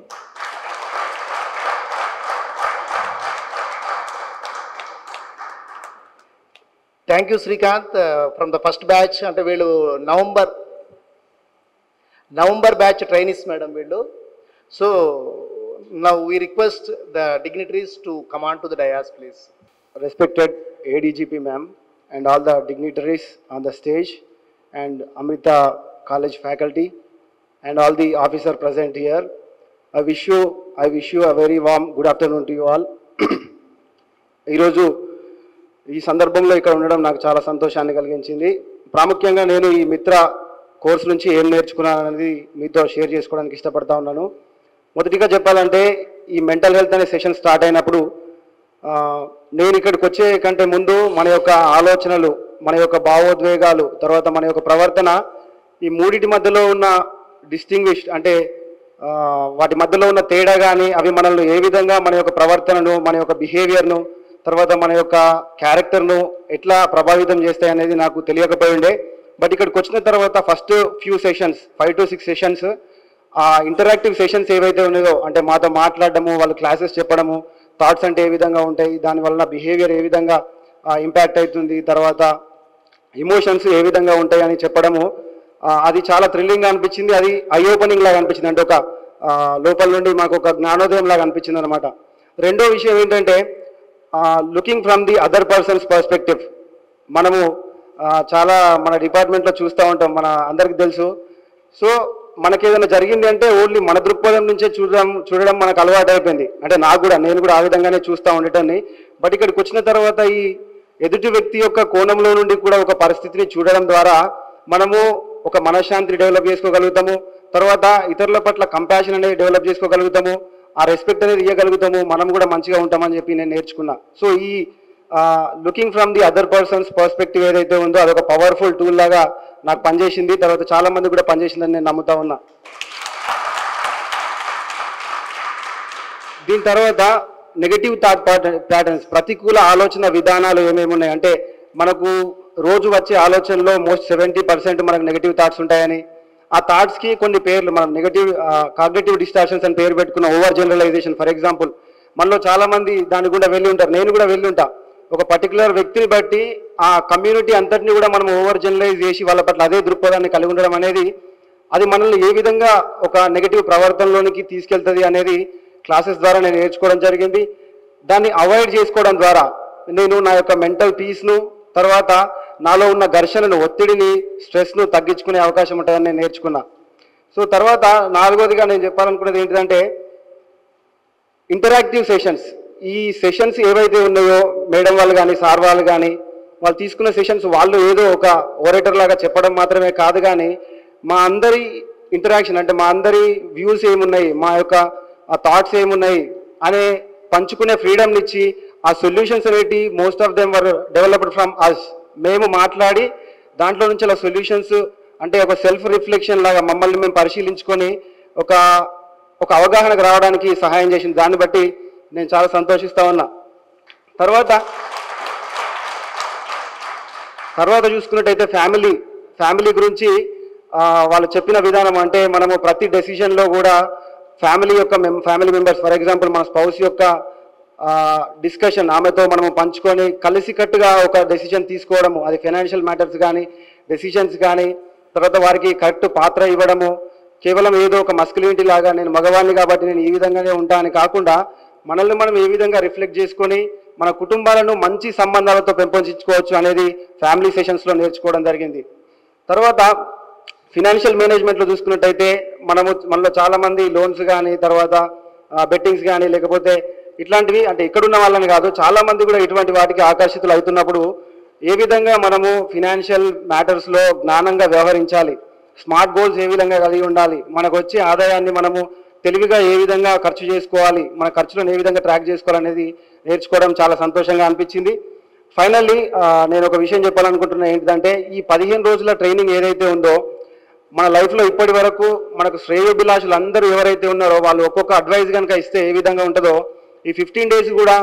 Thank you Srikanth. From the first batch అంటే వీళ్ళు నవంబర్ బ్యాచ్ ట్రైనీస్ మేడం వీళ్ళు. So now we request the dignitaries to come on to the dais please. Respected ADGP ma'am and all the dignitaries on the stage and Amrita College faculty and all the officer present here, I wish you a very warm good afternoon to you all. ఈరోజు ఈ సందర్భంలో ఇక్కడ ఉండడం నాకు చాలా సంతోషాన్ని కలిగించింది. ప్రాముఖ్యంగా నేను ఈ మిత్ర కోర్సు నుంచి ఏం నేర్చుకున్నాననేది మీతో షేర్ చేసుకోవడానికి ఇష్టపడతా ఉన్నాను. మొదటిగా చెప్పాలంటే ఈ మెంటల్ హెల్త్ అనే సెషన్ స్టార్ట్ అయినప్పుడు నేను ఇక్కడికి వచ్చే కంటే ముందు మన యొక్క ఆలోచనలు, మన యొక్క భావోద్వేగాలు, తర్వాత మన యొక్క ప్రవర్తన, ఈ మూడిటి మధ్యలో ఉన్న డిస్టింగ్విష్డ్ అంటే వాటి మధ్యలో ఉన్న తేడా కానీ అవి మనల్ని ఏ విధంగా మన యొక్క ప్రవర్తనను, మన యొక్క బిహేవియర్ను, తర్వాత మన యొక్క క్యారెక్టర్ను ఎట్లా ప్రభావితం చేస్తాయి అనేది నాకు తెలియకపోయిండే. బట్ ఇక్కడికి వచ్చిన తర్వాత first few sessions 5 to 6 sessions ఆ ఇంటరాక్టివ్ సెషన్స్ ఏవైతే ఉన్నాయో అంటే మాతో మాట్లాడడము, వాళ్ళు క్లాసెస్ చెప్పడము, థాట్స్ అంటే ఏ విధంగా ఉంటాయి, దానివల్ల బిహేవియర్ ఏ విధంగా ఇంపాక్ట్ అవుతుంది, తర్వాత ఎమోషన్స్ ఏ విధంగా ఉంటాయి అని చెప్పడము, అది చాలా థ్రిల్లింగ్గా అనిపించింది. అది ఐ ఓపెనింగ్ లాగా అనిపించింది. అంటే ఒక లోపల నుండి మాకు ఒక జ్ఞానోదయం లాగా అనిపించింది అనమాట. రెండో విషయం ఏంటంటే looking from the other persons perspective. మనము చాలా మన డిపార్ట్మెంట్లో చూస్తూ ఉంటాం, మన అందరికీ తెలుసు. సో మనకి ఏదైనా జరిగింది అంటే ఓన్లీ మన దృక్పథం నుంచే చూడడం మనకు అలవాటు అయిపోయింది. అంటే నేను కూడా ఆ విధంగానే చూస్తూ ఉండటాన్ని. బట్ ఇక్కడికి వచ్చిన తర్వాత ఈ ఎదుటి వ్యక్తి యొక్క కోణంలో నుండి కూడా ఒక పరిస్థితిని చూడడం ద్వారా మనము ఒక మనశ్శాంతిని డెవలప్ చేసుకోగలుగుతాము, తర్వాత ఇతరుల పట్ల కంపాషన్ అనేది డెవలప్ చేసుకోగలుగుతాము, ఆ రెస్పెక్ట్ అనేది ఇవ్వగలుగుతాము, మనం కూడా మంచిగా ఉంటామని చెప్పి నేను నేర్చుకున్నా. సో ఈ looking from the other persons perspective ఏదైతే ఉందో అదొక పవర్ఫుల్ టూల్ లాగా నాకు పనిచేసింది. తర్వాత చాలా మంది కూడా పనిచేసిందని నేను నమ్ముతా ఉన్నా. దీని తర్వాత నెగటివ్ థాట్ ప్యాటర్న్స్, ప్రతికూల ఆలోచన విధానాలు ఏమేమి ఉన్నాయి అంటే మనకు రోజు వచ్చే ఆలోచనలో మోస్ట్ 70% మనకు నెగటివ్ థాట్స్ ఉంటాయని, ఆ థాట్స్కి కొన్ని పేర్లు మనం నెగటివ్ కాగ్నిటివ్ డిస్టార్షన్స్ అని పేరు పెట్టుకున్న ఓవర్ జనరలైజేషన్. ఫర్ ఎగ్జాంపుల్ మనలో చాలా మంది దాని గుండా వెళ్ళి ఉంటారు, నేను కూడా వెళ్ళి ఉంటా. ఒక పర్టికులర్ వ్యక్తిని బట్టి ఆ కమ్యూనిటీ అంతటిని కూడా మనం ఓవర్ జనరలైజ్ చేసి వాళ్ళ పట్ల అదే దృక్పథాన్ని కలిగి ఉండడం అనేది అది మనల్ని ఏ విధంగా ఒక నెగటివ్ ప్రవర్తనలోనికి తీసుకెళ్తుంది అనేది క్లాసెస్ ద్వారా నేను నేర్చుకోవడం జరిగింది. దాన్ని అవాయిడ్ చేసుకోవడం ద్వారా నేను నా యొక్క మెంటల్ పీస్ను, తర్వాత నాలో ఉన్న ఘర్షణను, ఒత్తిడిని, స్ట్రెస్ను తగ్గించుకునే అవకాశం ఉంటుందని నేను నేర్చుకున్నా. సో తర్వాత నాలుగోదిగా నేను చెప్పాలనుకున్నది ఏంటిదంటే ఇంటరాక్టివ్ సెషన్స్. ఈ సెషన్స్ ఏవైతే ఉన్నాయో మేడం వాళ్ళు కానీ సార్ వాళ్ళు కానీ వాళ్ళు తీసుకున్న సెషన్స్ వాళ్ళు ఏదో ఒక ఓరేటర్ లాగా చెప్పడం మాత్రమే కాదు, కానీ మా అందరి ఇంటరాక్షన్ అంటే మా అందరి వ్యూస్ ఏమున్నాయి, మా యొక్క థాట్స్ ఏమున్నాయి అనే పంచుకునే ఫ్రీడమ్ని ఇచ్చి ఆ సొల్యూషన్స్ అనేవి most of them were developed from us. మేము మాట్లాడి దాంట్లో నుంచి అలా సొల్యూషన్స్ అంటే ఒక సెల్ఫ్ రిఫ్లెక్షన్ లాగా మమ్మల్ని మేము పరిశీలించుకొని ఒక అవగాహనకు రావడానికి సహాయం చేసింది. దాన్ని బట్టి నేను చాలా సంతోషిస్తూ ఉన్నా. తర్వాత చూసుకున్నట్టయితే ఫ్యామిలీ గురించి వాళ్ళు చెప్పిన విధానం అంటే మనము ప్రతి డెసిషన్లో కూడా ఫ్యామిలీ మెంబర్స్, ఫర్ ఎగ్జాంపుల్ మన స్పౌస్ యొక్క డిస్కషన్ ఆమెతో మనము పంచుకొని కలిసికట్టుగా ఒక డెసిషన్ తీసుకోవడము, అది ఫైనాన్షియల్ మ్యాటర్స్ కానీ డెసిషన్స్ కానీ, తర్వాత వారికి కరెక్ట్ పాత్ర ఇవ్వడము, కేవలం ఏదో ఒక మస్కులినిటీ లాగా నేను మగవాడిని కాబట్టి నేను ఈ విధంగానే ఉంటా అని కాకుండా మనల్ని మనం ఏ విధంగా రిఫ్లెక్ట్ చేసుకొని మన కుటుంబాలను మంచి సంబంధాలతో పెంపొందించుకోవచ్చు అనేది ఫ్యామిలీ సెషన్స్లో నేర్చుకోవడం జరిగింది. తర్వాత ఫినాన్షియల్ మేనేజ్మెంట్లో చూసుకున్నట్టయితే మనలో చాలామంది లోన్స్ కానీ, తర్వాత బెట్టింగ్స్ కానీ, లేకపోతే ఇట్లాంటివి, అంటే ఇక్కడున్న వాళ్ళని కాదు, చాలామంది కూడా ఇటువంటి వాటికి ఆకర్షితులు అవుతున్నప్పుడు ఏ విధంగా మనము ఫినాన్షియల్ మ్యాటర్స్లో జ్ఞానంగా వ్యవహరించాలి, స్మార్ట్ గోల్స్ ఏ విధంగా కలిగి ఉండాలి, మనకు వచ్చే ఆదాయాన్ని మనము తెలివిగా ఏ విధంగా ఖర్చు చేసుకోవాలి, మన ఖర్చులను ఏ విధంగా ట్రాక్ చేసుకోవాలనేది నేర్చుకోవడం చాలా సంతోషంగా అనిపించింది. ఫైనల్లీ నేను ఒక విషయం చెప్పాలనుకుంటున్నా, ఏంటిదంటే ఈ 15 రోజుల ట్రైనింగ్ ఏదైతే ఉందో మన లైఫ్లో ఇప్పటి వరకు మనకు శ్రేయోభిలాషులు అందరూ ఎవరైతే ఉన్నారో వాళ్ళు ఒక్కొక్క అడ్వైస్ కనుక ఇస్తే ఏ విధంగా ఉంటుందో, ఈ 15 డేస్ కూడా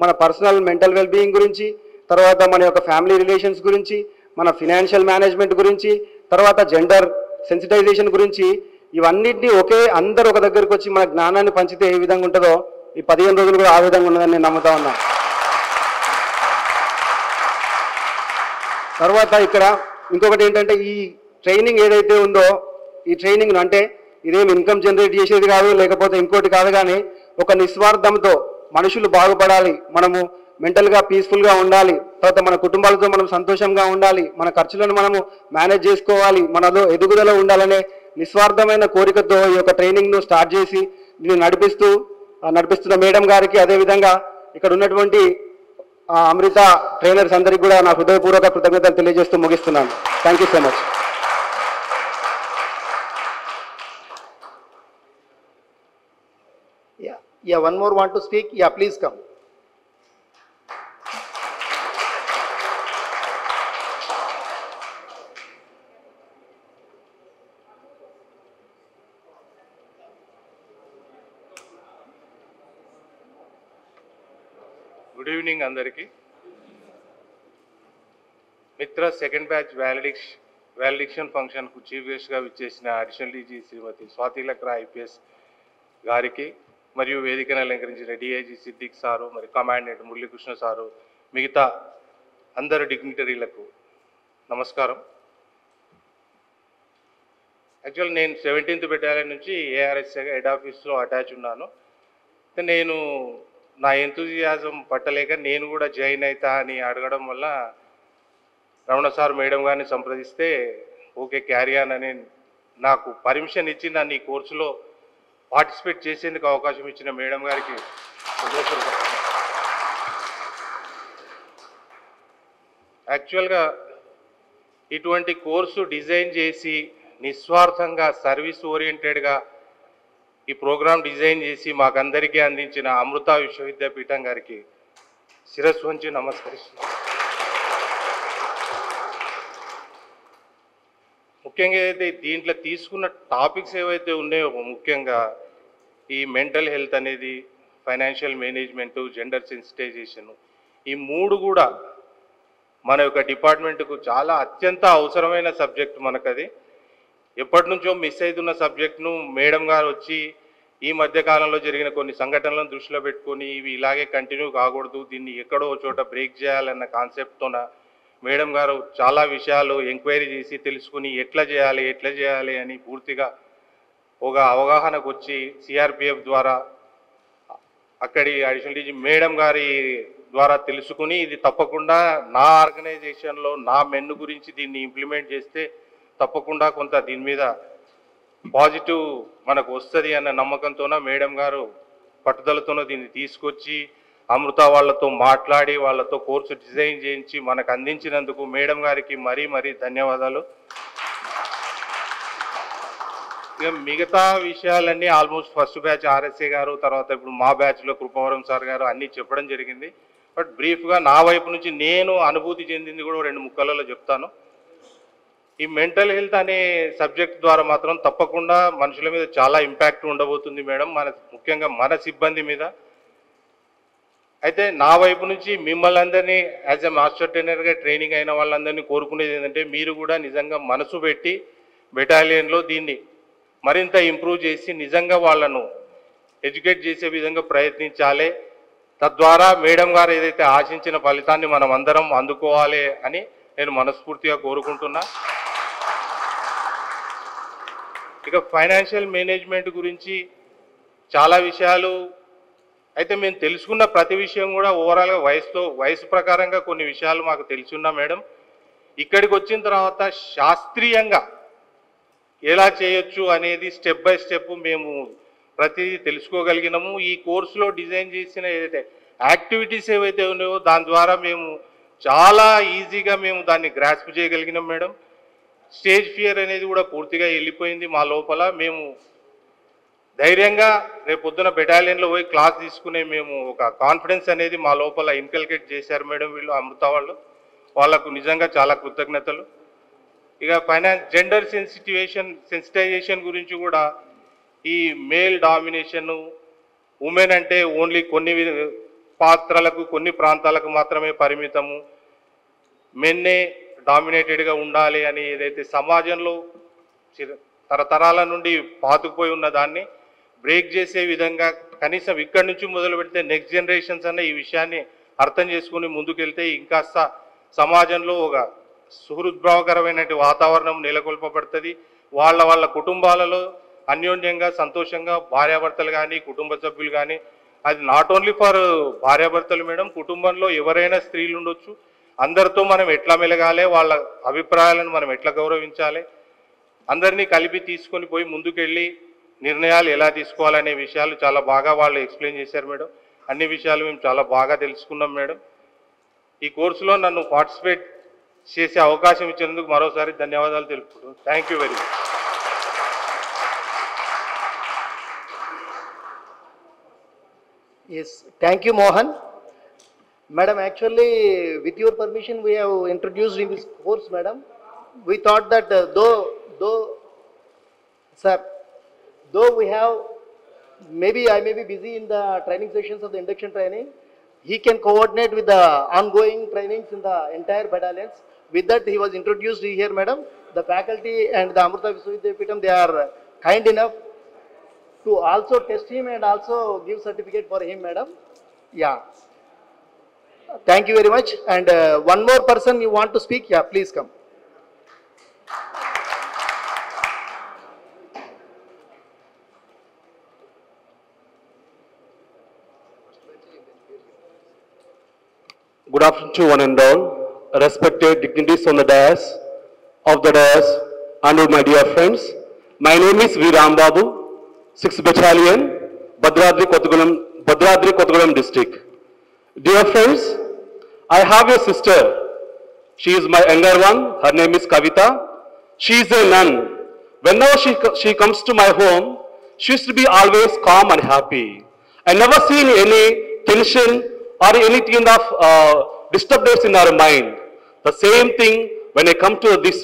మన పర్సనల్ మెంటల్ వెల్బీయింగ్ గురించి, తర్వాత మన యొక్క ఫ్యామిలీ రిలేషన్స్ గురించి, మన ఫినాన్షియల్ మేనేజ్మెంట్ గురించి, తర్వాత జెండర్ సెన్సిటైజేషన్ గురించి, ఇవన్నింటినీ అందరూ ఒక దగ్గరికి వచ్చి మన జ్ఞానాన్ని పంచితే ఏ విధంగా ఉంటుందో ఈ 15 రోజులు కూడా ఆ విధంగా ఉన్నదని నేను నమ్ముతా ఉన్నా. తర్వాత ఇక్కడ ఇంకొకటి ఏంటంటే, ఈ ట్రైనింగ్ ఏదైతే ఉందో ఈ ట్రైనింగ్ అంటే ఇదేం ఇన్కమ్ జనరేట్ చేసేది కాదు, లేకపోతే ఇంకోటి కాదు, కానీ ఒక నిస్వార్థంతో మనుషులు బాగుపడాలి, మనము మెంటల్గా పీస్ఫుల్గా ఉండాలి, తర్వాత మన కుటుంబాలతో మనం సంతోషంగా ఉండాలి, మన ఖర్చులను మనము మేనేజ్ చేసుకోవాలి, మనలో ఎదుగుదల ఉండాలనే నిస్వార్థమైన కోరికతో ఈ యొక్క ట్రైనింగ్ను స్టార్ట్ చేసి దీన్ని నడిపిస్తున్న మేడం గారికి, అదేవిధంగా ఇక్కడ ఉన్నటువంటి అమృత ట్రైనర్స్ అందరికీ కూడా నా హృదయపూర్వక కృతజ్ఞతలు తెలియజేస్తూ ముగిస్తున్నాను. Thank you so much. Yeah, one more want to speak? Yeah, please come. Good evening అందరికీ. మిత్ర సెకండ్ బ్యాచ్ వ్యాలిడిక్షన్ ఫంక్షన్కు చీఫ్ గెస్ట్గా విచ్చేసిన అడిషనల్ డీజీ శ్రీమతి స్వాతి లక్రా ఐపీఎస్ గారికి, మరియు వేదికను అలంకరించిన డిఐజీ సిద్దిక్ సారు, మరి కమాండెంట్ మురళీకృష్ణ సారు, మిగతా అందరు డిగ్నిటరీలకు నమస్కారం. యాక్చువల్ నేను 17th బెటాలియన్ నుంచి ఏఆర్ఎస్ఏగా హెడ్ ఆఫీస్లో అటాచ్ ఉన్నాను. నేను నా ఎంతూజియాజం పట్టలేక నేను కూడా జాయిన్ అవుతా అని అడగడం వల్ల రమణ సార్ మేడం గారిని సంప్రదిస్తే ఓకే క్యారీ ఆన్ అని నాకు పర్మిషన్ ఇచ్చి నన్ను ఈ కోర్సులో పార్టిసిపేట్ చేసేందుకు అవకాశం ఇచ్చిన మేడం గారికి యాక్చువల్గా ఇటువంటి కోర్సు డిజైన్ చేసి నిస్వార్థంగా సర్వీస్ ఓరియంటెడ్గా ఈ ప్రోగ్రాం డిజైన్ చేసి మాకందరికీ అందించిన అమృత విశ్వవిద్యాపీఠం గారికి శిరస్సు వంచి నమస్కరిస్తున్నాను. ముఖ్యంగా ఏదైతే దీంట్లో తీసుకున్న టాపిక్స్ ఏవైతే ఉన్నాయో, ముఖ్యంగా ఈ మెంటల్ హెల్త్ అనేది, ఫైనాన్షియల్ మేనేజ్మెంటు, జెండర్ సెన్సిటైజేషను, ఈ 3 కూడా మన యొక్క డిపార్ట్మెంట్కు చాలా అత్యంత అవసరమైన సబ్జెక్ట్. మనకు అది ఎప్పటి నుంచో మిస్ అవుతున్న సబ్జెక్ట్ను మేడం గారు వచ్చి ఈ మధ్యకాలంలో జరిగిన కొన్ని సంఘటనలను దృష్టిలో పెట్టుకొని ఇవి ఇలాగే కంటిన్యూ కాకూడదు, దీన్ని ఎక్కడో చోట బ్రేక్ చేయాలన్న కాన్సెప్ట్తోన మేడం గారు చాలా విషయాలు ఎంక్వైరీ చేసి తెలుసుకుని ఎట్లా చేయాలి అని పూర్తిగా ఒక అవగాహనకు వచ్చి సిఆర్పిఎఫ్ ద్వారా అక్కడి అడిషనల్ డీజీ మేడం గారి ద్వారా తెలుసుకుని ఇది తప్పకుండా నా ఆర్గనైజేషన్లో నా మెన్ను గురించి దీన్ని ఇంప్లిమెంట్ చేస్తే తప్పకుండా కొంత దీని మీద పాజిటివ్ మనకు వస్తుంది అన్న నమ్మకంతోన మేడం గారు పట్టుదలతోనూ దీన్ని తీసుకొచ్చి అమృత వాళ్ళతో మాట్లాడి వాళ్ళతో కోర్సు డిజైన్ చేయించి మనకు అందించినందుకు మేడం గారికి మరీ ధన్యవాదాలు. ఇక మిగతా విషయాలన్నీ ఆల్మోస్ట్ ఫస్ట్ బ్యాచ్ ఆర్ఎస్ఏ గారు, తర్వాత ఇప్పుడు మా బ్యాచ్లో కృపావరం సార్ గారు అన్నీ చెప్పడం జరిగింది. బట్ బ్రీఫ్గా నా వైపు నుంచి నేను అనుభూతి చెందింది కూడా 2 ముక్కలలో చెప్తాను. ఈ మెంటల్ హెల్త్ అనే సబ్జెక్ట్ ద్వారా మాత్రం తప్పకుండా మనుషుల మీద చాలా ఇంపాక్ట్ ఉండబోతుంది మేడం, ముఖ్యంగా మన సిబ్బంది మీద. అయితే నా వైపు నుంచి మిమ్మల్ని అందరినీ యాజ్ ఎ మాస్టర్ ట్రైనర్గా ట్రైనింగ్ అయిన వాళ్ళందరినీ కోరుకునేది ఏంటంటే మీరు కూడా నిజంగా మనసు పెట్టి బెటాలియన్లో దీన్ని మరింత ఇంప్రూవ్ చేసి నిజంగా వాళ్ళను ఎడ్యుకేట్ చేసే విధంగా ప్రయత్నించాలి. తద్వారా మేడం గారు ఏదైతే ఆశించిన ఫలితాన్ని మనం అందరం అందుకోవాలి అని నేను మనస్ఫూర్తిగా కోరుకుంటున్నా. ఇక ఫైనాన్షియల్ మేనేజ్మెంట్ గురించి చాలా విషయాలు అయితే మేము తెలుసుకున్న ప్రతి విషయం కూడా ఓవరాల్గా వయసు ప్రకారంగా కొన్ని విషయాలు మాకు తెలుసున్నా మేడం. ఇక్కడికి వచ్చిన తర్వాత శాస్త్రీయంగా ఎలా చేయొచ్చు అనేది స్టెప్ బై స్టెప్ మేము ప్రతిదీ తెలుసుకోగలిగినాము. ఈ కోర్సులో డిజైన్ చేసిన ఏదైతే యాక్టివిటీస్ ఏవైతే ఉన్నాయో దాని ద్వారా మేము చాలా ఈజీగా మేము దాన్ని గ్రాస్ప్ చేయగలిగినాం మేడం. స్టేజ్ ఫియర్ అనేది కూడా పూర్తిగా వెళ్ళిపోయింది మా లోపల. మేము ధైర్యంగా రేపు పొద్దున బెటాలియన్లో పోయి క్లాస్ తీసుకునే మేము ఒక కాన్ఫిడెన్స్ అనేది మా లోపల ఇన్కల్కేట్ చేశారు మేడం వీళ్ళు, అమృత వాళ్ళు. వాళ్ళకు నిజంగా చాలా కృతజ్ఞతలు. ఇక జెండర్ సెన్సిటైజేషన్ గురించి కూడా ఈ మేల్ డామినేషను, ఉమెన్ అంటే ఓన్లీ కొన్ని పాత్రలకు కొన్ని ప్రాంతాలకు మాత్రమే పరిమితము, మెన్నే డామినేటెడ్గా ఉండాలి అని ఏదైతే సమాజంలో తరతరాల నుండి పాతుకుపోయి ఉన్న దాన్ని బ్రేక్ చేసే విధంగా కనీసం ఇక్కడి నుంచి మొదలు పెడితే నెక్స్ట్ జనరేషన్స్ అన్న ఈ విషయాన్ని అర్థం చేసుకుని ముందుకెళ్తే ఇంకాస్త సమాజంలో ఒక సుహృద్భావకరమైన వాతావరణం నెలకొల్పబడుతుంది. వాళ్ళ కుటుంబాలలో అన్యోన్యంగా సంతోషంగా భార్యాభర్తలు కానీ కుటుంబ సభ్యులు కానీ, అది నాట్ ఓన్లీ ఫర్ భార్యాభర్తలు మేడం, కుటుంబంలో ఎవరైనా స్త్రీలు ఉండొచ్చు, అందరితో మనం ఎట్లా మెలగాలి, వాళ్ళ అభిప్రాయాలను మనం ఎట్లా గౌరవించాలి, అందరినీ కలిపి తీసుకొని పోయి ముందుకెళ్ళి నిర్ణయాలు ఎలా తీసుకోవాలనే విషయాలు చాలా బాగా వాళ్ళు ఎక్స్ప్లెయిన్ చేశారు మేడం. అన్ని విషయాలు మేము చాలా బాగా తెలుసుకున్నాం మేడం. ఈ కోర్సులో నన్ను పార్టిసిపేట్ చేసే అవకాశం ఇచ్చినందుకు మరోసారి ధన్యవాదాలు తెలుపుకుంటున్నాను. Thank you very much. Yes, thank you, Mohan. Madam, actually, with your permission, we have introduced in this course, madam. We thought that though we have, maybe I may be busy in the training sessions of the induction training, he can coordinate with the ongoing trainings in the entire battalions. With that, he was introduced here, madam. The faculty and the Amrita Vishwavidyapeetham, they are kind enough to also test him and also give certificate for him, madam. Yeah. Thank you very much. And one more person you want to speak? Yeah, please come. Good afternoon to one and all, respected dignitaries on the dais, and my dear friends. My name is V. Rambabu, 6th Battalion, Bhadradri Kottagudem district. Dear friends, I have a sister. She is my younger one. Her name is Kavita. She is a nun. Whenever she comes to my home, she used to be always calm and happy. I never seen any tension or any kind of disturbance in our mind. The same thing when I come to this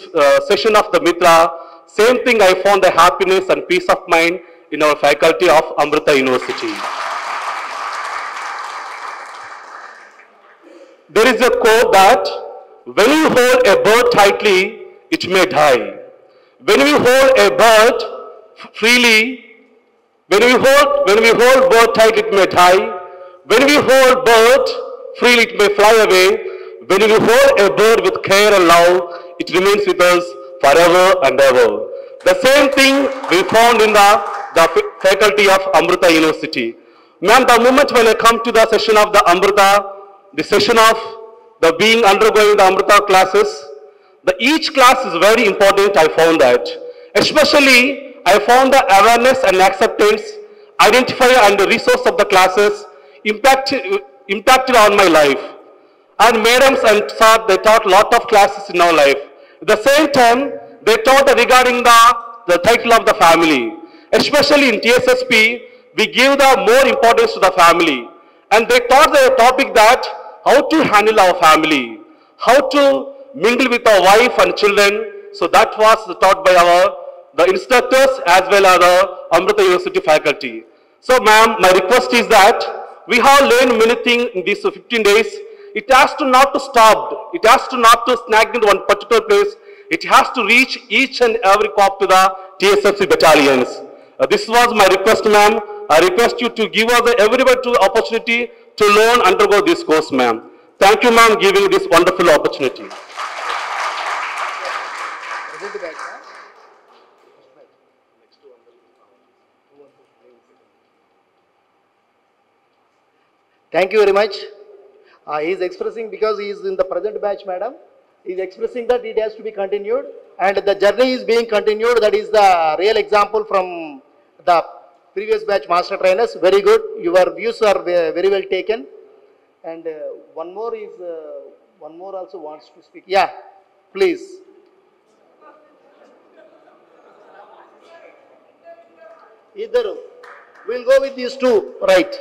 session of the Mitra, same thing I found the happiness and peace of mind in our faculty of Amrita University. There is a quote that when you hold a bird tightly, it may die. When we hold a bird freely, when we hold bird tight, it may die. When we hold bird freely, it may fly away. When we hold a bird with care and love, it remains with us forever and ever. The same thing we found in the faculty of Amrita University. Ma'am, the moment when I come to the session of the Amrita, the session of the being undergoing the Amrita classes, each class is very important, I found that. Especially, I found the awareness and acceptance, identify and the resource of the classes impacted on my life. And madams and sir, they taught lot of classes in our life. At the same time, they taught regarding the title of the family. Especially in TSSP, we give the more importance to the family. And they taught the topic that how to handle our family, how to mingle with our wife and children So that was taught by the instructors as well as the Amrita University faculty. So ma'am, my request is that we have learned many things in these 15 days. It has to not to stop. It has to not to snag into one particular place. It has to reach each and every corps to the TSFC battalions. This was my request, ma'am. I request you to give us everybody to opportunity to learn, undergo this course, ma'am. Thank you, ma'am, giving this wonderful opportunity. Thank you very much. He is expressing, because he is in the present batch, madam, he is expressing that it has to be continued and the journey is being continued. That is the real example from the previous batch master trainers. Very good. Your views are very well taken. And one more also wants to speak. Yeah, please. Either. We'll go with these two, right.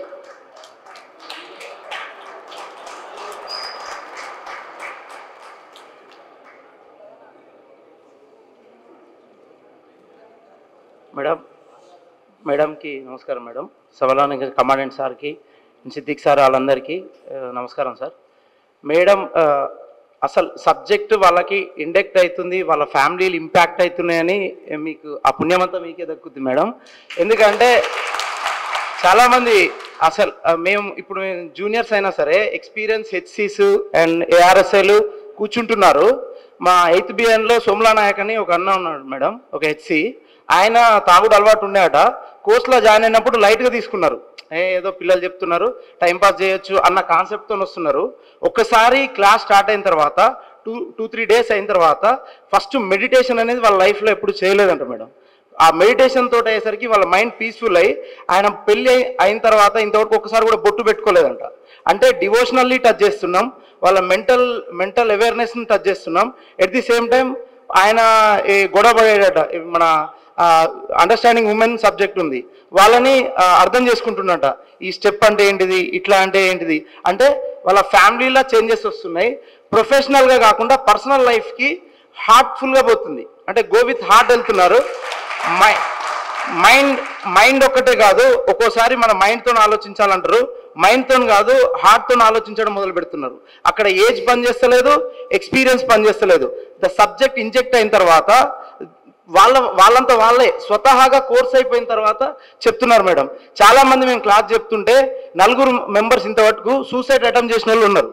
మేడంకి నమస్కారం madam, సభలోని commandant సార్కి, Siddique sir వాళ్ళందరికీ నమస్కారం sir. Madam అసలు subject వాళ్ళకి ఇండెక్ట్ అవుతుంది, వాళ్ళ ఫ్యామిలీలు ఇంపాక్ట్ అవుతున్నాయని మీకు ఆ పుణ్యమంతా మీకే దక్కుద్ది మేడం. ఎందుకంటే చాలామంది అసలు మేము ఇప్పుడు జూనియర్స్ అయినా సరే ఎక్స్పీరియన్స్ హెచ్సీస్ అండ్ ఏఆర్ఎస్ఎల్ కూర్చుంటున్నారు. మా 8th బిఎన్లో సోమలా నాయక్ అని ఒక అన్న ఉన్నాడు మేడం, ఒక హెచ్సి. ఆయన తాగుడు అలవాటు ఉండేట. కోర్సులో జాయిన్ అయినప్పుడు లైట్గా తీసుకున్నారు, ఏదో పిల్లలు చెప్తున్నారు టైంపాస్ చేయొచ్చు అన్న కాన్సెప్ట్తో వస్తున్నారు. ఒక్కసారి క్లాస్ స్టార్ట్ అయిన తర్వాత 2-3 డేస్ అయిన తర్వాత ఫస్ట్ మెడిటేషన్ అనేది వాళ్ళ లైఫ్లో ఎప్పుడు చేయలేదంట మేడం. ఆ మెడిటేషన్ తోటి అయ్యేసరికి వాళ్ళ మైండ్ పీస్ఫుల్ అయ్యి ఆయన పెళ్ళి అయిన తర్వాత ఇంతవరకు ఒకసారి కూడా బొట్టు పెట్టుకోలేదంట. అంటే డివోషనల్లీ టచ్ చేస్తున్నాం, వాళ్ళ మెంటల్ అవేర్నెస్ని టచ్ చేస్తున్నాం. ఎట్ ది సేమ్ టైం ఆయన గొడవ పడేటట, మన అండర్స్టాండింగ్ ఉమెన్ సబ్జెక్ట్ ఉంది, వాళ్ళని అర్థం చేసుకుంటున్నట. ఈ స్టెప్ అంటే ఏంటిది, ఇట్లా అంటే ఏంటిది, అంటే వాళ్ళ ఫ్యామిలీలో చేంజెస్ వస్తున్నాయి. ప్రొఫెషనల్గా కాకుండా పర్సనల్ లైఫ్కి హార్ట్ఫుల్గా పోతుంది. అంటే గో విత్ హార్ట్ వెళ్తున్నారు. మైండ్ ఒక్కటే కాదు, ఒక్కోసారి మన మైండ్తో ఆలోచించాలంటారు, మైండ్తో కాదు హార్ట్తో ఆలోచించడం మొదలు పెడుతున్నారు. అక్కడ ఏజ్ పనిచేస్తలేదు, ఎక్స్పీరియన్స్ పనిచేస్తలేదు. ద సబ్జెక్ట్ ఇంజెక్ట్ అయిన తర్వాత వాళ్ళంతా వాళ్ళే స్వతహాగా కోర్స్ అయిపోయిన తర్వాత చెప్తున్నారు మేడం. చాలామంది మేము క్లాస్ చెప్తుంటే 4 మెంబర్స్ ఇంతవరకు సూసైడ్ అటెంప్ట్ చేసిన వాళ్ళు ఉన్నారు.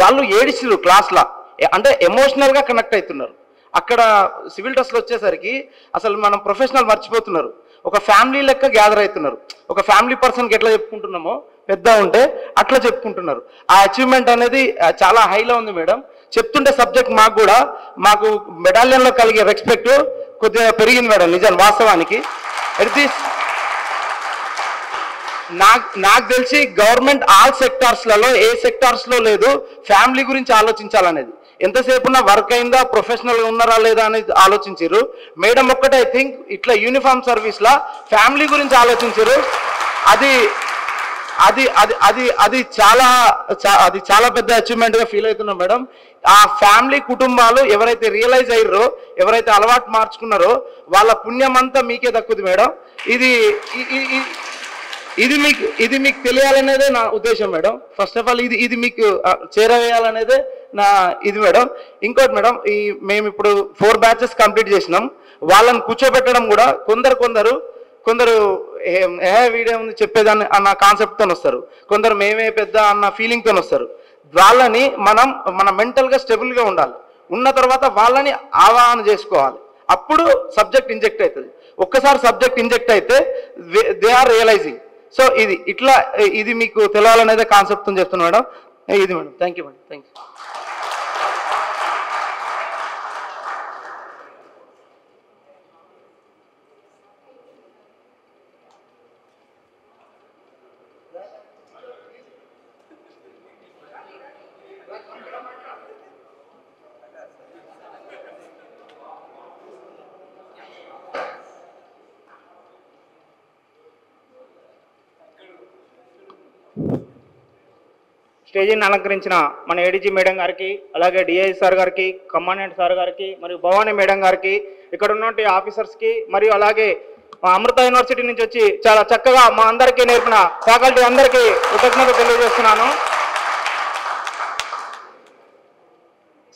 వాళ్ళు ఏడిస్తారు క్లాస్లో, అంటే ఎమోషనల్గా కనెక్ట్ అవుతున్నారు. అక్కడ సివిల్ డ్రెస్లో వచ్చేసరికి అసలు మనం ప్రొఫెషనల్ మర్చిపోతున్నారు. ఒక ఫ్యామిలీ లెక్క గ్యాదర్ అవుతున్నారు. ఒక ఫ్యామిలీ పర్సన్కి ఎట్లా చెప్పుకుంటున్నామో పెద్ద ఉంటే అట్లా చెప్పుకుంటున్నారు. ఆ అచీవ్మెంట్ అనేది చాలా హైలో ఉంది మేడం. చెప్తుంటే సబ్జెక్ట్ మాకు మెడాలియన్లో కలిగే రెస్పెక్ట్ కొద్దిగా పెరిగింది మేడం. నిజం వాస్తవానికి నాకు తెలిసి గవర్నమెంట్ ఆల్ సెక్టార్స్లలో ఏ సెక్టార్స్లో లేదు ఫ్యామిలీ గురించి ఆలోచించాలనేది. ఎంతసేపు ఉన్న వర్క్ అయిందా, ప్రొఫెషనల్గా ఉన్నారా లేదా అనేది ఆలోచించారు మేడం. ఒక్కటే ఐ థింక్ ఇట్లా యూనిఫామ్ సర్వీస్లా ఫ్యామిలీ గురించి ఆలోచించారు. అది అది అది అది అది చాలా అది చాలా పెద్ద అచీవ్మెంట్గా ఫీల్ అవుతున్నాం మేడం. ఆ ఫ్యామిలీ కుటుంబాలు ఎవరైతే రియలైజ్ అయ్యారో, ఎవరైతే అలవాటు మార్చుకున్నారో వాళ్ళ పుణ్యం అంతా మీకే దక్కుది మేడం. ఇది మీకు తెలియాలనేదే నా ఉద్దేశం మేడం. ఫస్ట్ ఆఫ్ ఆల్ ఇది మీకు చేరవేయాలనేదే నా ఇది మేడం. ఇంకోటి మేడం, మేము ఇప్పుడు 4 బ్యాచెస్ కంప్లీట్ చేసినాం. వాళ్ళని కూర్చోబెట్టడం కూడా కొందరు వీడియో ఉంది చెప్పేదాన్ని అన్న కాన్సెప్ట్తో వస్తారు, కొందరు మేమే పెద్ద అన్న ఫీలింగ్తో వస్తారు. వాళ్ళని మన మెంటల్గా స్టెబుల్గా ఉండాలి. ఉన్న తర్వాత వాళ్ళని ఆవాహన చేసుకోవాలి. అప్పుడు సబ్జెక్ట్ ఇంజెక్ట్ అవుతుంది. ఒక్కసారి సబ్జెక్ట్ ఇంజెక్ట్ అయితే దే ఆర్ రియలైజింగ్. సో ఇది మీకు తెలియాలనేదే కాన్సెప్ట్తో చెప్తున్నాను మేడం. ఇది madam. Thank you madam. Thank you. స్టేజీని అలంకరించిన మన ఏడీజీ మేడం గారికి, అలాగే డిఐ సార్ గారికి, కమాండెంట్ సార్ గారికి, మరియు భవానీ మేడం గారికి, ఇక్కడ ఉన్నటువంటి ఆఫీసర్స్కి, మరియు అలాగే మా అమృత యూనివర్సిటీ నుంచి వచ్చి చాలా చక్కగా మా అందరికీ నేర్పిన ఫ్యాకల్టీ అందరికీ కృతజ్ఞత తెలియజేస్తున్నాను.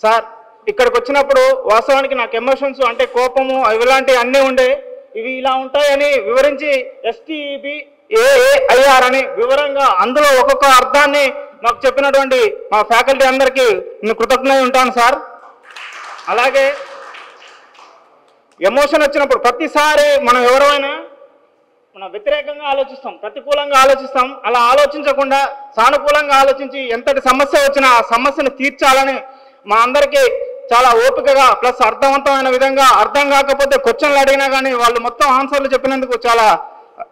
సార్, ఇక్కడికి వచ్చినప్పుడు వాస్తవానికి నాకు ఎమోషన్స్ అంటే కోపము ఇలాంటివి అన్నీ ఉండే, ఇవి ఇలా ఉంటాయని వివరించి STEB AAIR అని వివరంగా అందులో ఒక్కొక్క అర్థాన్ని నాకు చెప్పినటువంటి మా ఫ్యాకల్టీ అందరికీ నేను కృతజ్ఞత ఉంటాను సార్. అలాగే ఎమోషన్ వచ్చినప్పుడు ప్రతిసారి మనం ఎవరైనా మనం వ్యతిరేకంగా ఆలోచిస్తాం, ప్రతికూలంగా ఆలోచిస్తాం. అలా ఆలోచించకుండా సానుకూలంగా ఆలోచించి ఎంతటి సమస్య వచ్చినా ఆ సమస్యను తీర్చాలని మా అందరికీ చాలా ఓపికగా ప్లస్ అర్థవంతమైన విధంగా, అర్థం కాకపోతే క్వశ్చన్లు అడిగినా కానీ వాళ్ళు మొత్తం ఆన్సర్లు చెప్పినందుకు చాలా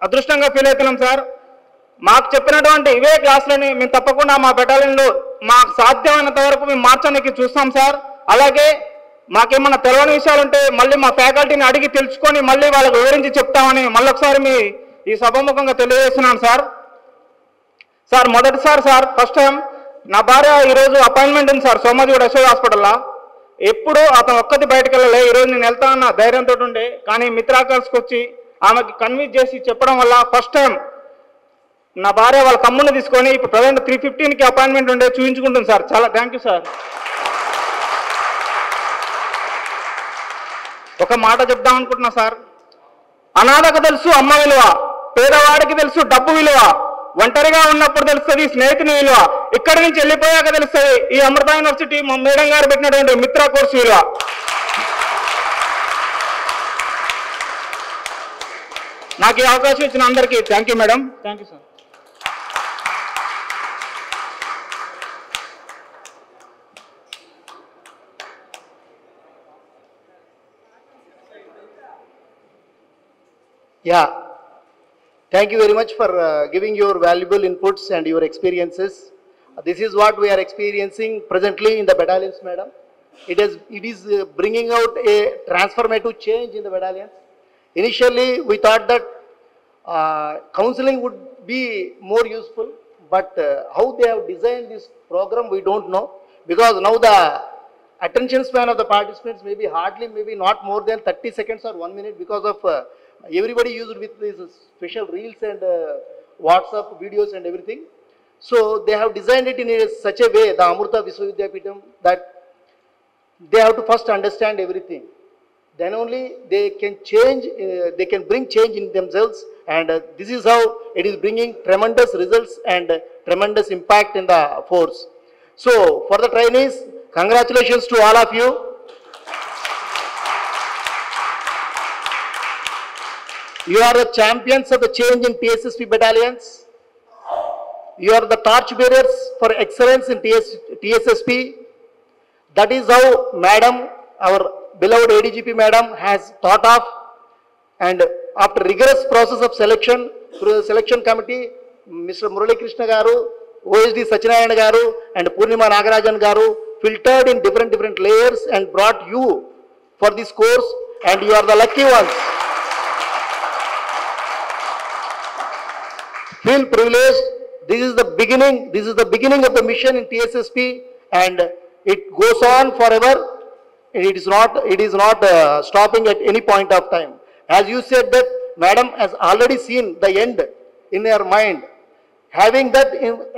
అదృష్టంగా ఫీల్ అవుతున్నాం సార్. మాకు చెప్పినటువంటి ఇవే క్లాసులని మేము తప్పకుండా మా బెటాలియన్లో మాకు సాధ్యమైనంత వరకు మేము మార్చడానికి చూస్తాం సార్. అలాగే మాకేమన్నా తెలియని విషయాలు ఉంటే మళ్ళీ మా ఫ్యాకల్టీని అడిగి తెలుసుకొని మళ్ళీ వాళ్ళకు వివరించి చెప్తామని మళ్ళొకసారి మీ ఈ సభాముఖంగా తెలియజేస్తున్నాను సార్. సార్, మొదటిసారి సార్ ఫస్ట్ టైం నా భార్య ఈరోజు అపాయింట్మెంట్ ఉంది సార్ సోమాజిగూడ యశోద హాస్పిటల్లో. ఎప్పుడు అతను ఒక్కటి బయటకు వెళ్ళలే, ఈరోజు నేను వెళ్తా అన్న ధైర్యంతో ఉండే, కానీ మిత్రాకర్స్కి వచ్చి ఆమెకి కన్విన్స్ చేసి చెప్పడం వల్ల ఫస్ట్ టైం నా భార్య వాళ్ళ తమ్ముడిని తీసుకొని ఇప్పుడు ప్రజెంట్ 3:15కి అపాయింట్మెంట్ ఉండే చూపించుకుంటుంది సార్. చాలా థ్యాంక్ యూ సార్. ఒక మాట చెప్దాం అనుకుంటున్నా సార్. అనాథకు తెలుసు అమ్మ విలువ, పేదవాడికి తెలుసు డబ్బు విలువ, ఒంటరిగా ఉన్నప్పుడు తెలుస్తుంది స్నేహితుని విలువ, ఇక్కడి నుంచి వెళ్ళిపోయాక తెలుస్తుంది ఈ అమృత యూనివర్సిటీ మా మేడం గారు పెట్టినటువంటి మిత్ర కోర్సు విలువ. నాకు ఈ అవకాశం ఇచ్చిన అందరికీ thank you madam. Thank you sir. Yeah, thank you very much for giving your valuable inputs and your experiences. This is what we are experiencing presently in the battalions, madam. It is bringing out a transformative change in the battalions. Initially, we thought that counseling would be more useful, but how they have designed this program, we don't know, because now the attention span of the participants may be hardly, maybe not more than 30 seconds or 1 minute because of everybody used with these special reels and WhatsApp videos and everything. So they have designed it in such a way, the Amrita Viswavidyapeetham, that they have to first understand everything. Then only they can change, they can bring change in themselves, and this is how it is bringing tremendous results and tremendous impact in the force. So for the trainees, congratulations to all of you. You are the champions of the change in TSSP battalions. You are the torch bearers for excellence in TSSP. That is how Madam, our beloved ADGP Madam, has thought of, and after rigorous process of selection through the selection committee, Mr. Murali Krishna Garu, OSD Sachinayana Garu and Purnima Nagarajan Garu filtered in different layers and brought you for this course, and you are the lucky ones. Feel privileged. This is the beginning of the mission in TSSP, and it goes on forever. It is not stopping at any point of time. As you said that Madam has already seen the end in her mind. Having that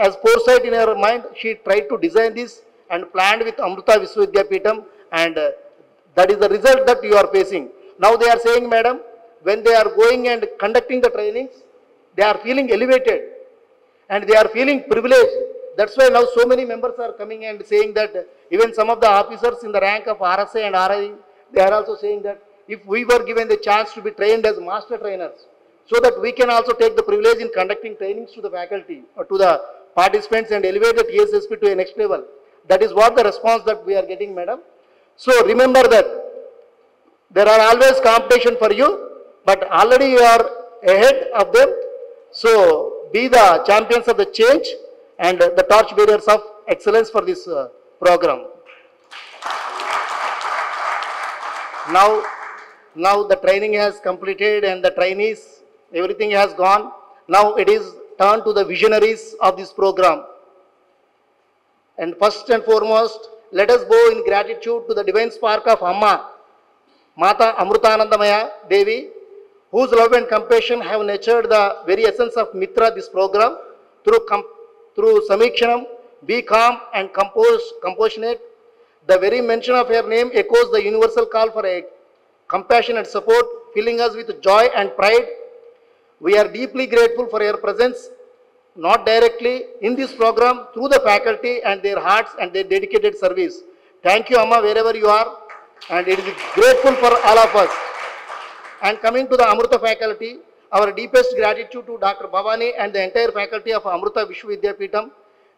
as foresight in her mind, she tried to design this and planned with Amrita Viswavidyapeetham, and that is the result that you are facing. Now they are saying, Madam, when they are going and conducting the trainings, they are feeling elevated and they are feeling privileged. That's why now so many members are coming and saying that even some of the officers in the rank of RSA and RI, they are also saying that if we were given the chance to be trained as master trainers, so that we can also take the privilege in conducting trainings to the faculty or to the participants and elevate the TSSP to a next level. That is what the response that we are getting, Madam. So remember that there are always competition for you, but already you are ahead of them. So be the champions of the change and the torch bearers of excellence for this program. Now the training has completed and the trainees, everything has gone. Now it is turned to the visionaries of this program. And first and foremost, let us bow in gratitude to the divine spark of Amma, Mata Amrutanandamaya Devi, whose love and compassion have nurtured the very essence of Mitra, this program, through Samikshanam, be calm and compassionate. The very mention of her name echoes the universal call for a compassion and support, filling us with joy and pride. We are deeply grateful for your presence, not directly in this program, through the faculty and their hearts and their dedicated service. Thank you, Amma, wherever you are, and it is grateful for all of us. And coming to the Amruta faculty, our deepest gratitude to Dr. Bhavani and the entire faculty of Amruta Vishwavidyapeetham.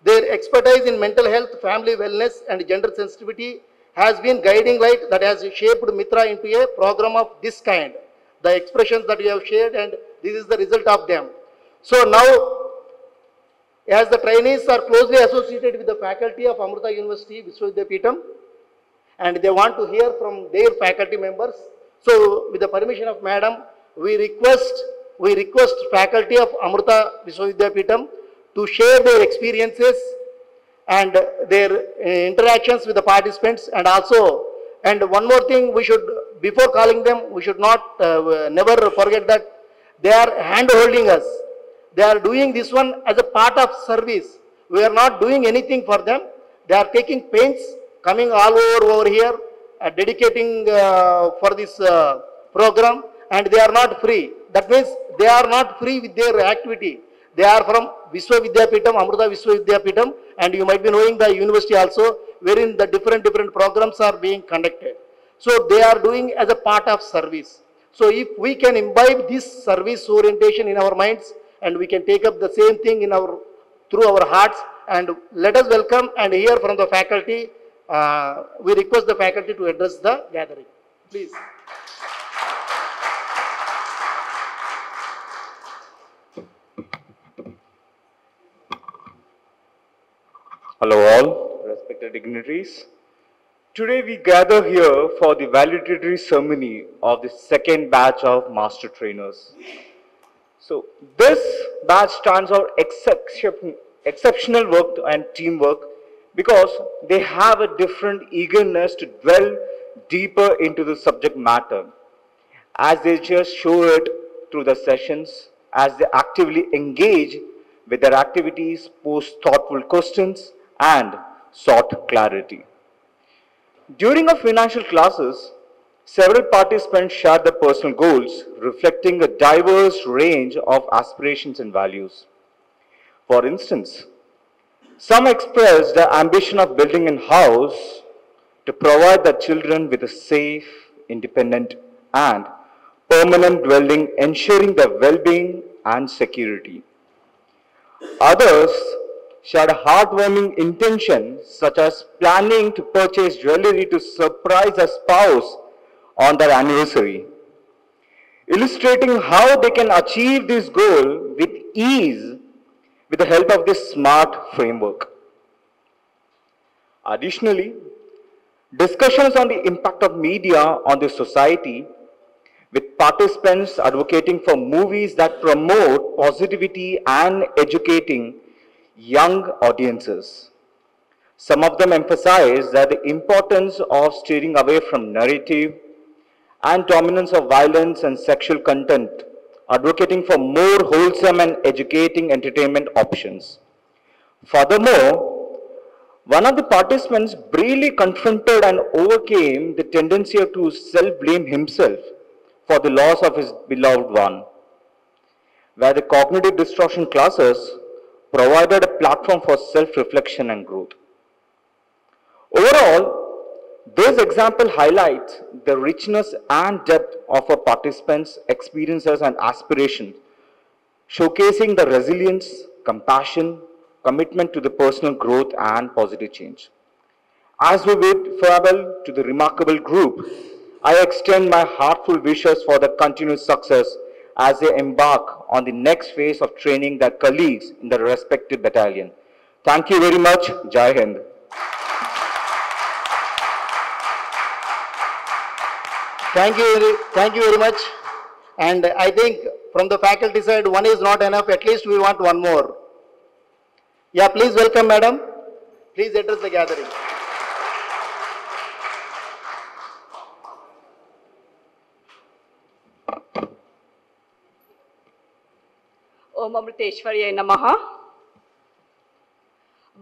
Their expertise in mental health, family wellness, and gender sensitivity has been guiding light that has shaped Mitra into a program of this kind. The expressions that you have shared, and this is the result of them. So now, as the trainees are closely associated with the faculty of Amruta University Vishwavidyapeetham, and they want to hear from their faculty members. So, with the permission of Madam, we request faculty of Amruta Vishwavidyapeetham to share their experiences and their interactions with the participants, and also, and one more thing, we should, before calling them, we should not never forget that they are hand holding us. They are doing this one as a part of service. We are not doing anything for them. They are taking pains, coming all over here, dedicating for this program, and they are not free. That means they are not free with their activity. They are from Vishwavidyapeetham, Amruta Vishwavidyapeetham, and you might be knowing the university also, wherein the different programs are being conducted. So they are doing as a part of service. So if we can imbibe this service orientation in our minds, and we can take up the same thing in through our hearts, and let us welcome and hear from the faculty. We request the faculty to address the gathering. Please. Hello all, respected dignitaries. Today we gather here for the valedictory ceremony of the second batch of master trainers. So this batch stands out exceptional work and teamwork because they have a different eagerness to dwell deeper into the subject matter, as they just show it through the sessions, as they actively engage with their activities, pose thoughtful questions, and sought clarity. During our financial classes, several participants shared their personal goals, reflecting a diverse range of aspirations and values. For instance, some expressed the ambition of building a house to provide their children with a safe, independent, and permanent dwelling, ensuring their well-being and security. Others shared a heartwarming intention, such as planning to purchase jewelry to surprise a spouse on their anniversary, illustrating how they can achieve this goal with ease with the help of this smart framework. Additionally, discussions on the impact of media on the society, with participants advocating for movies that promote positivity and educating young audiences. Some of them emphasize that the importance of steering away from narrative and dominance of violence and sexual content, advocating for more wholesome and educating entertainment options. Furthermore, one of the participants bravely confronted and overcame the tendency to self-blame himself for the loss of his beloved one, where the cognitive distortion classes provided a platform for self-reflection and growth. Overall, this example highlights the richness and depth of our participants' experiences and aspirations, showcasing the resilience, compassion, commitment to the personal growth and positive change. As we bid farewell to the remarkable group, I extend my heartfelt wishes for their continued success as they embark on the next phase of training their colleagues in their respective battalion. Thank you very much. Jai Hind. Thank you very much. And I think from the faculty side, one is not enough. At least we want one more. Yeah, please welcome, madam. Please address the gathering. ఓం అమృతేశ్వర్యై నమః.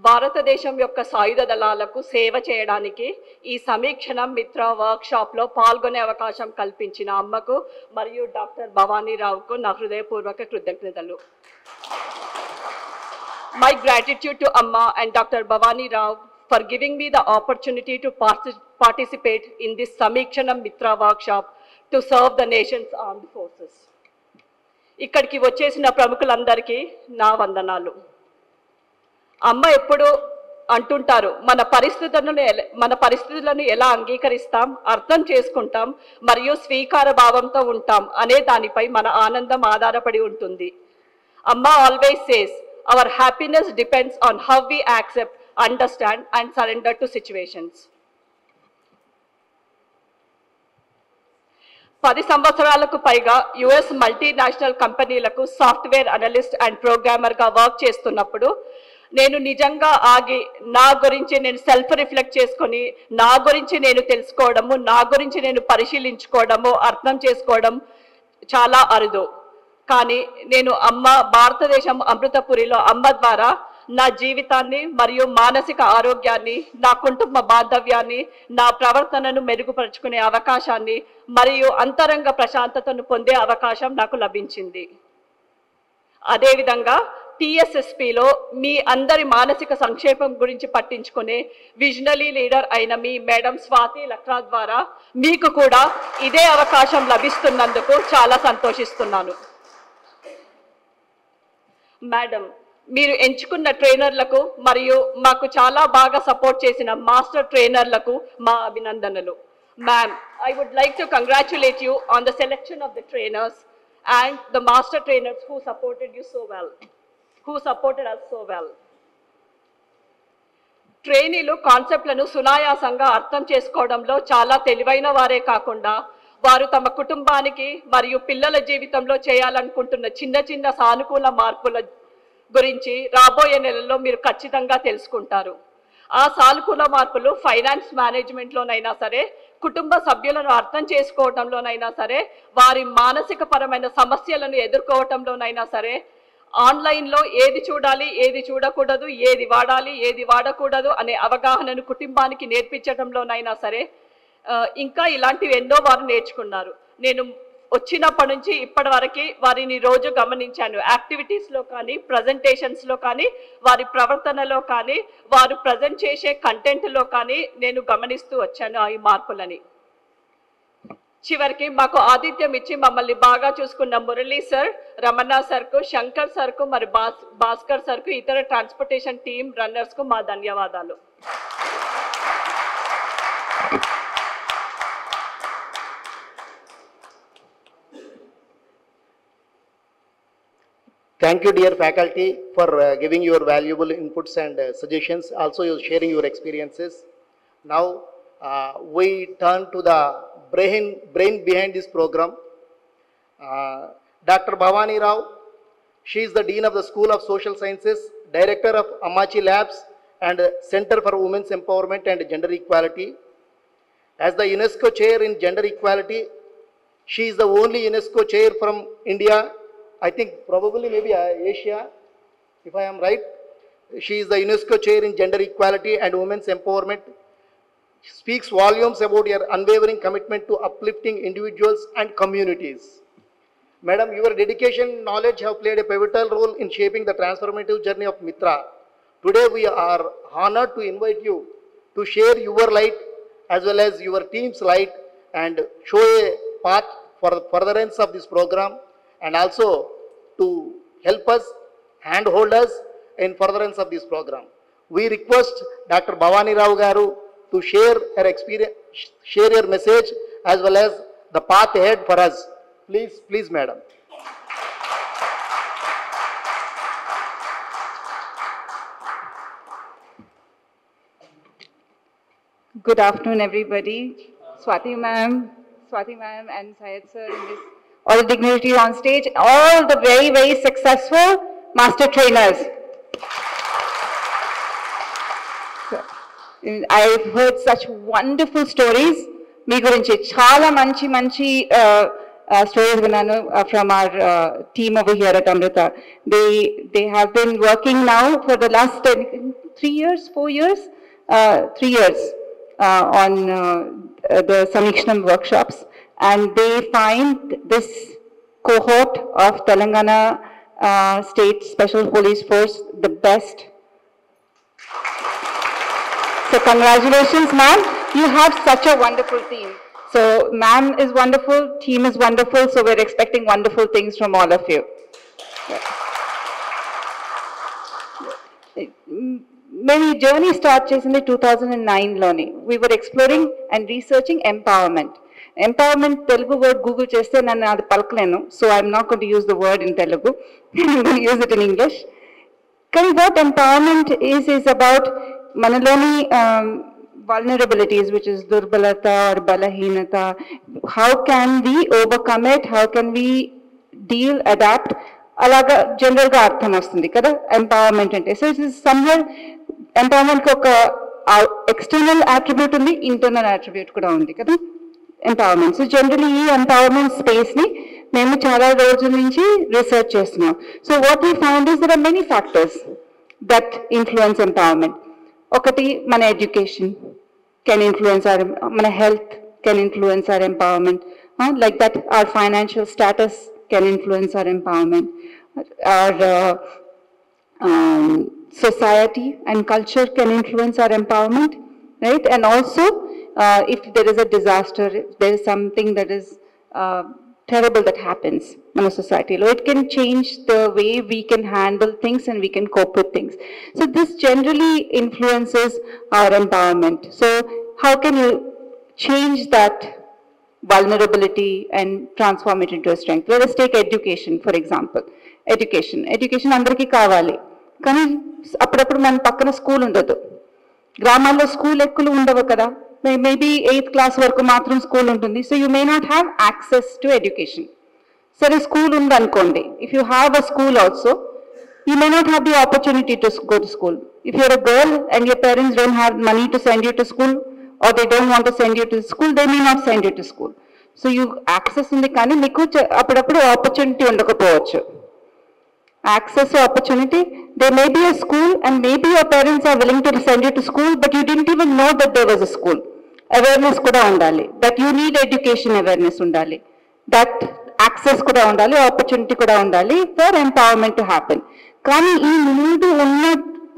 భారతదేశం యొక్క సాయుధ దళాలకు సేవ చేయడానికి ఈ సమీక్షణ మిత్ర వర్క్షాప్లో పాల్గొనే అవకాశం కల్పించిన అమ్మకు మరియు డాక్టర్ భవానీరావుకు నా హృదయపూర్వక కృతజ్ఞతలు. My gratitude to Amma and Dr. Bhavani Rao for giving me the opportunity to participate in this Samikshana Mitra workshop to serve the nation's armed forces. ఇక్కడికి వచ్చేసిన ప్రముఖులందరికీ నా వందనాలు. అమ్మ ఎప్పుడు అంటుంటారు, మన పరిస్థితులను ఎలా అంగీకరిస్తాం, అర్థం చేసుకుంటాం మరియు స్వీకార భావంతో ఉంటాం అనే దానిపై మన ఆనందం ఆధారపడి ఉంటుంది. అమ్మ always says, our happiness depends on how we accept, understand and surrender to situations. 10 సంవత్సరాలకు పైగా యుఎస్ మల్టీనేషనల్ కంపెనీలకు సాఫ్ట్వేర్ అనలిస్ట్ అండ్ ప్రోగ్రామర్గా వర్క్ చేస్తున్నప్పుడు నేను నిజంగా ఆగి నా గురించి నేను సెల్ఫ్ రిఫ్లెక్ట్ చేసుకొని నా గురించి నేను తెలుసుకోవడము, నా గురించి నేను పరిశీలించుకోవడము, అర్థం చేసుకోవడం చాలా అరుదు. కానీ నేను అమ్మ భారతదేశం అమృతపురిలో అమ్మ ద్వారా నా జీవితాన్ని మరియు మానసిక ఆరోగ్యాన్ని, నా కుటుంబ బాంధవ్యాన్ని, నా ప్రవర్తనను మెరుగుపరుచుకునే అవకాశాన్ని మరియు అంతరంగ ప్రశాంతతను పొందే అవకాశం నాకు లభించింది. అదేవిధంగా టీఎస్ఎస్పిలో మీ అందరి మానసిక సంక్షేమం గురించి పట్టించుకునే విజనరీ లీడర్ అయిన మీ మేడం స్వాతి లక్రా ద్వారా మీకు కూడా ఇదే అవకాశం లభిస్తున్నందుకు చాలా సంతోషిస్తున్నాను. మేడం, మీరు ఎంచుకున్న ట్రైనర్లకు మరియు మాకు చాలా బాగా సపోర్ట్ చేసిన మాస్టర్ ట్రైనర్లకు మా అభినందనలు. Ma'am, I would like to congratulate you on the selection of the trainers and the master trainers who supported you so well, who supported us so well. ట్రైనీలు కాన్సెప్ట్లను సునాయాసంగా అర్థం చేసుకోవడంలో చాలా తెలివైన వారే కాకుండా వారు తమ కుటుంబానికి మరియు పిల్లల జీవితంలో చేయాలనుకుంటున్న చిన్న చిన్న సానుకూల మార్పుల గురించి రాబోయే నెలల్లో మీరు ఖచ్చితంగా తెలుసుకుంటారు. ఆ సానుకూల మార్పులు ఫైనాన్స్ మేనేజ్మెంట్లోనైనా సరే, కుటుంబ సభ్యులను అర్థం చేసుకోవడంలోనైనా సరే, వారి మానసిక పరమైన సమస్యలను ఎదుర్కోవటంలోనైనా సరే, ఆన్లైన్లో ఏది చూడాలి, ఏది చూడకూడదు, ఏది వాడాలి, ఏది వాడకూడదు అనే అవగాహనను కుటుంబానికి నేర్పించడంలోనైనా సరే, ఇంకా ఇలాంటివి ఎన్నో వారు నేర్చుకున్నారు. నేను వచ్చినప్పటి నుంచి ఇప్పటి వరకు వారిని రోజు గమనించాను. యాక్టివిటీస్లో కానీ, ప్రజెంటేషన్స్లో కానీ, వారి ప్రవర్తనలో కానీ, వారు ప్రజెంట్ చేసే కంటెంట్లో కానీ నేను గమనిస్తూ వచ్చాను ఈ మార్పులని. చివరికి మాకు ఆతిథ్యం ఇచ్చి మమ్మల్ని బాగా చూసుకున్న మురళీ సార్, రమణ సార్కు, శంకర్ సార్కు, మరి భాస్కర్ సార్కు, ఇతర ట్రాన్స్పోర్టేషన్ టీమ్ రన్నర్స్కు మా ధన్యవాదాలు. Thank you, dear faculty, for giving your valuable inputs and suggestions. Also, you sharing your experiences. Now, we turn to the brain behind this program. Dr. Bhavani Rao, she is the Dean of the School of Social Sciences, Director of Amachi Labs and Center for Women's Empowerment and Gender Equality. As the UNESCO Chair in Gender Equality, she is the only UNESCO Chair from India, I think probably maybe Asia, if I am right. She is the UNESCO Chair in Gender Equality and Women's Empowerment. She speaks volumes about your unwavering commitment to uplifting individuals and communities. Madam, your dedication and knowledge have played a pivotal role in shaping the transformative journey of Mitra. Today we are honored to invite you to share your light as well as your team's light and show a path for the furtherance of this program, and also to help us, handhold us in furtherance of this program. We request Dr. Bhavani Rao Garu to share her experience, share your message as well as the path ahead for us. Please, madam. Good afternoon, everybody. Swati ma'am and Syed sir, and all the dignitaries on stage, all the very, very successful master trainers. I've heard such wonderful stories. మీ గురించి చాలా మంచి మంచి stories విన్నాను from our team over here at Amrita. They have been working now for the last 3 years, 4 years, 3 years on the Samikshanam workshops, and they find this cohort of Telangana State Special Police Force the best. So congratulations, ma'am. You have such a wonderful team. So ma'am is wonderful, team is wonderful, so we're expecting wonderful things from all of you. Maybe journey start chesindi 2009 we were exploring and researching empowerment. Empowerment Telugu word Google cheste nannu adi palkalenu, so I'm not going to use the word in Telugu. I'm going to use it in English. Kani what empowerment is about manaloni vulnerabilities, which is durbalata or balahinata. How can we overcome it? How can we deal, adapt? Alaga general ga artham vastundi kada empowerment ante. So it is somewhere empowerment ko oka external attribute undi, internal attribute kuda undi kada empowerment. So generally ee empowerment space ni memu chaala rojula nunchi research chestunnam. So what we found is there are many factors that influence empowerment. Okati mana education can influence our, mana health can influence our empowerment. Like that, our financial status can influence our empowerment. Our society and culture can influence our empowerment, right? And also, if there is a disaster, if there is something that is terrible that happens in a society, it can change the way we can handle things and we can cope with things. So this generally influences our empowerment. So how can you change that vulnerability and transform it into a strength? Let us take education, for example. Education andariki kavali, kani appudu man pakkana school undadu. Gramallo school ekkulu undavu kada. Maybe 8th class varaku matram school untundi, so you may not have access to education. So a school undi ankondi, if you have a school also, you may not have the opportunity to go to school. If you're a girl and your parents don't have money to send you to school, or they don't want to send you to school, they may not send you to school. So you access undi kani meeku appudu opportunity undakapovachu. Access or opportunity, there may be a school and maybe your parents are willing to send you to school, but you didn't even know that there was a school. Awareness kuda undali, that you need education awareness undali, that access kuda undali, opportunity kuda undali for empowerment to happen. Kani ee mundu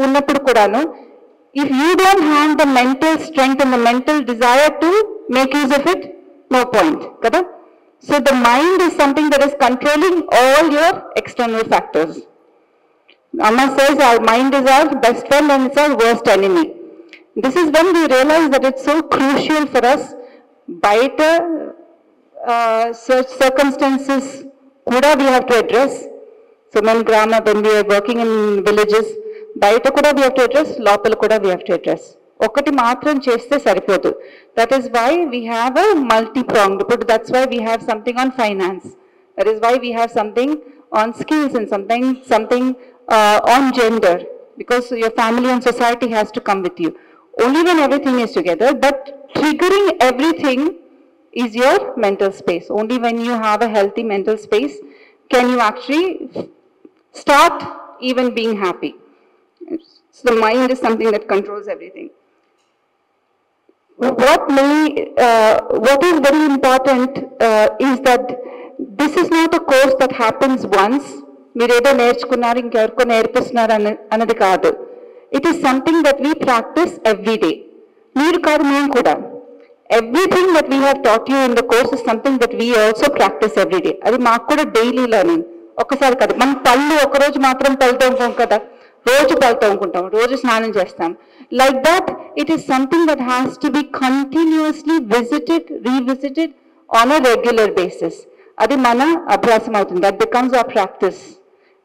unnappudu kudanu, if you don't have the mental strength and the mental desire to make use of it, no point kada. So the mind is something that is controlling all your external factors. Amma says our mind is our best friend and it's our worst enemy. This is when we realize that it's so crucial for us, baita such circumstances kuda we have to address. So when we are working in villages, baita kuda we have to address, lopala kuda we have to address. ఒకటి మాత్రం చేస్తే సరిపోదు. That is why we have a multi-pronged approach. That's why we have something on finance. That is why we have something on skills and something on gender. Because your family and society has to come with you. Only when everything is together, but triggering everything is your mental space. Only when you have a healthy mental space can you actually start even being happy. So the mind is something that controls everything. What is very important is that this is not a course that happens once. Meeredo nerchukunnaru inkevarko nerpistunaru anadi kaadu. It is something that we practice every day. Meeru kaadu mem kuda. Everything that we have taught you in the course is something that we also practice every day. Adi maaku kuda daily learning. Okasari kaadu. Man pallu oka roju matram pallutam kada. రోజు పళ్ళు అనుకుంటాం, రోజు స్నానం చేస్తాం. Like that, it is something that has to be continuously visited, revisited on a regular basis. Adi mana abhyasam avutundi. That becomes our practice.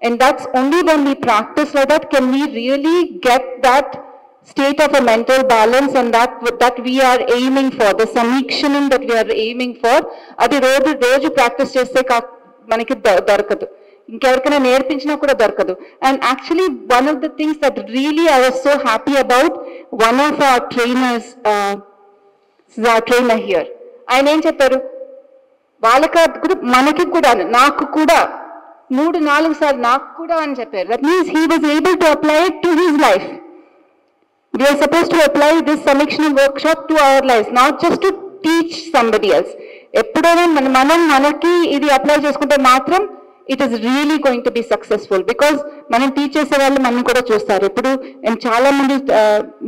And that's only when we practice like that can we really get that state of a mental balance and that we are aiming for, the samikshanam that we are aiming for. Adi roju practice cheste maniki dorakadu. ఇంకెవరికైనా నేర్పించినా కూడా దొరకదు. And actually one of the things that really I was so happy about one of our trainers, trainer here, ఆయన ఏం చెప్పారు, వాళ్ళకి కూడా మనకి కూడా నాకు కూడా 3-4 సార్లు నాకు కూడా అని చెప్పారు. That means he was able to apply it to his life. We are supposed to apply this Samikshana workshop to our lives, not just to teach somebody else. ఎప్పుడైనా మనం మనకి ఇది అప్లై చేసుకుంటే మాత్రం it is really going to be successful. Because మనం teach చేసే వాళ్ళు మనం కూడా చూస్తారు. ఇప్పుడు నేను చాలా మంది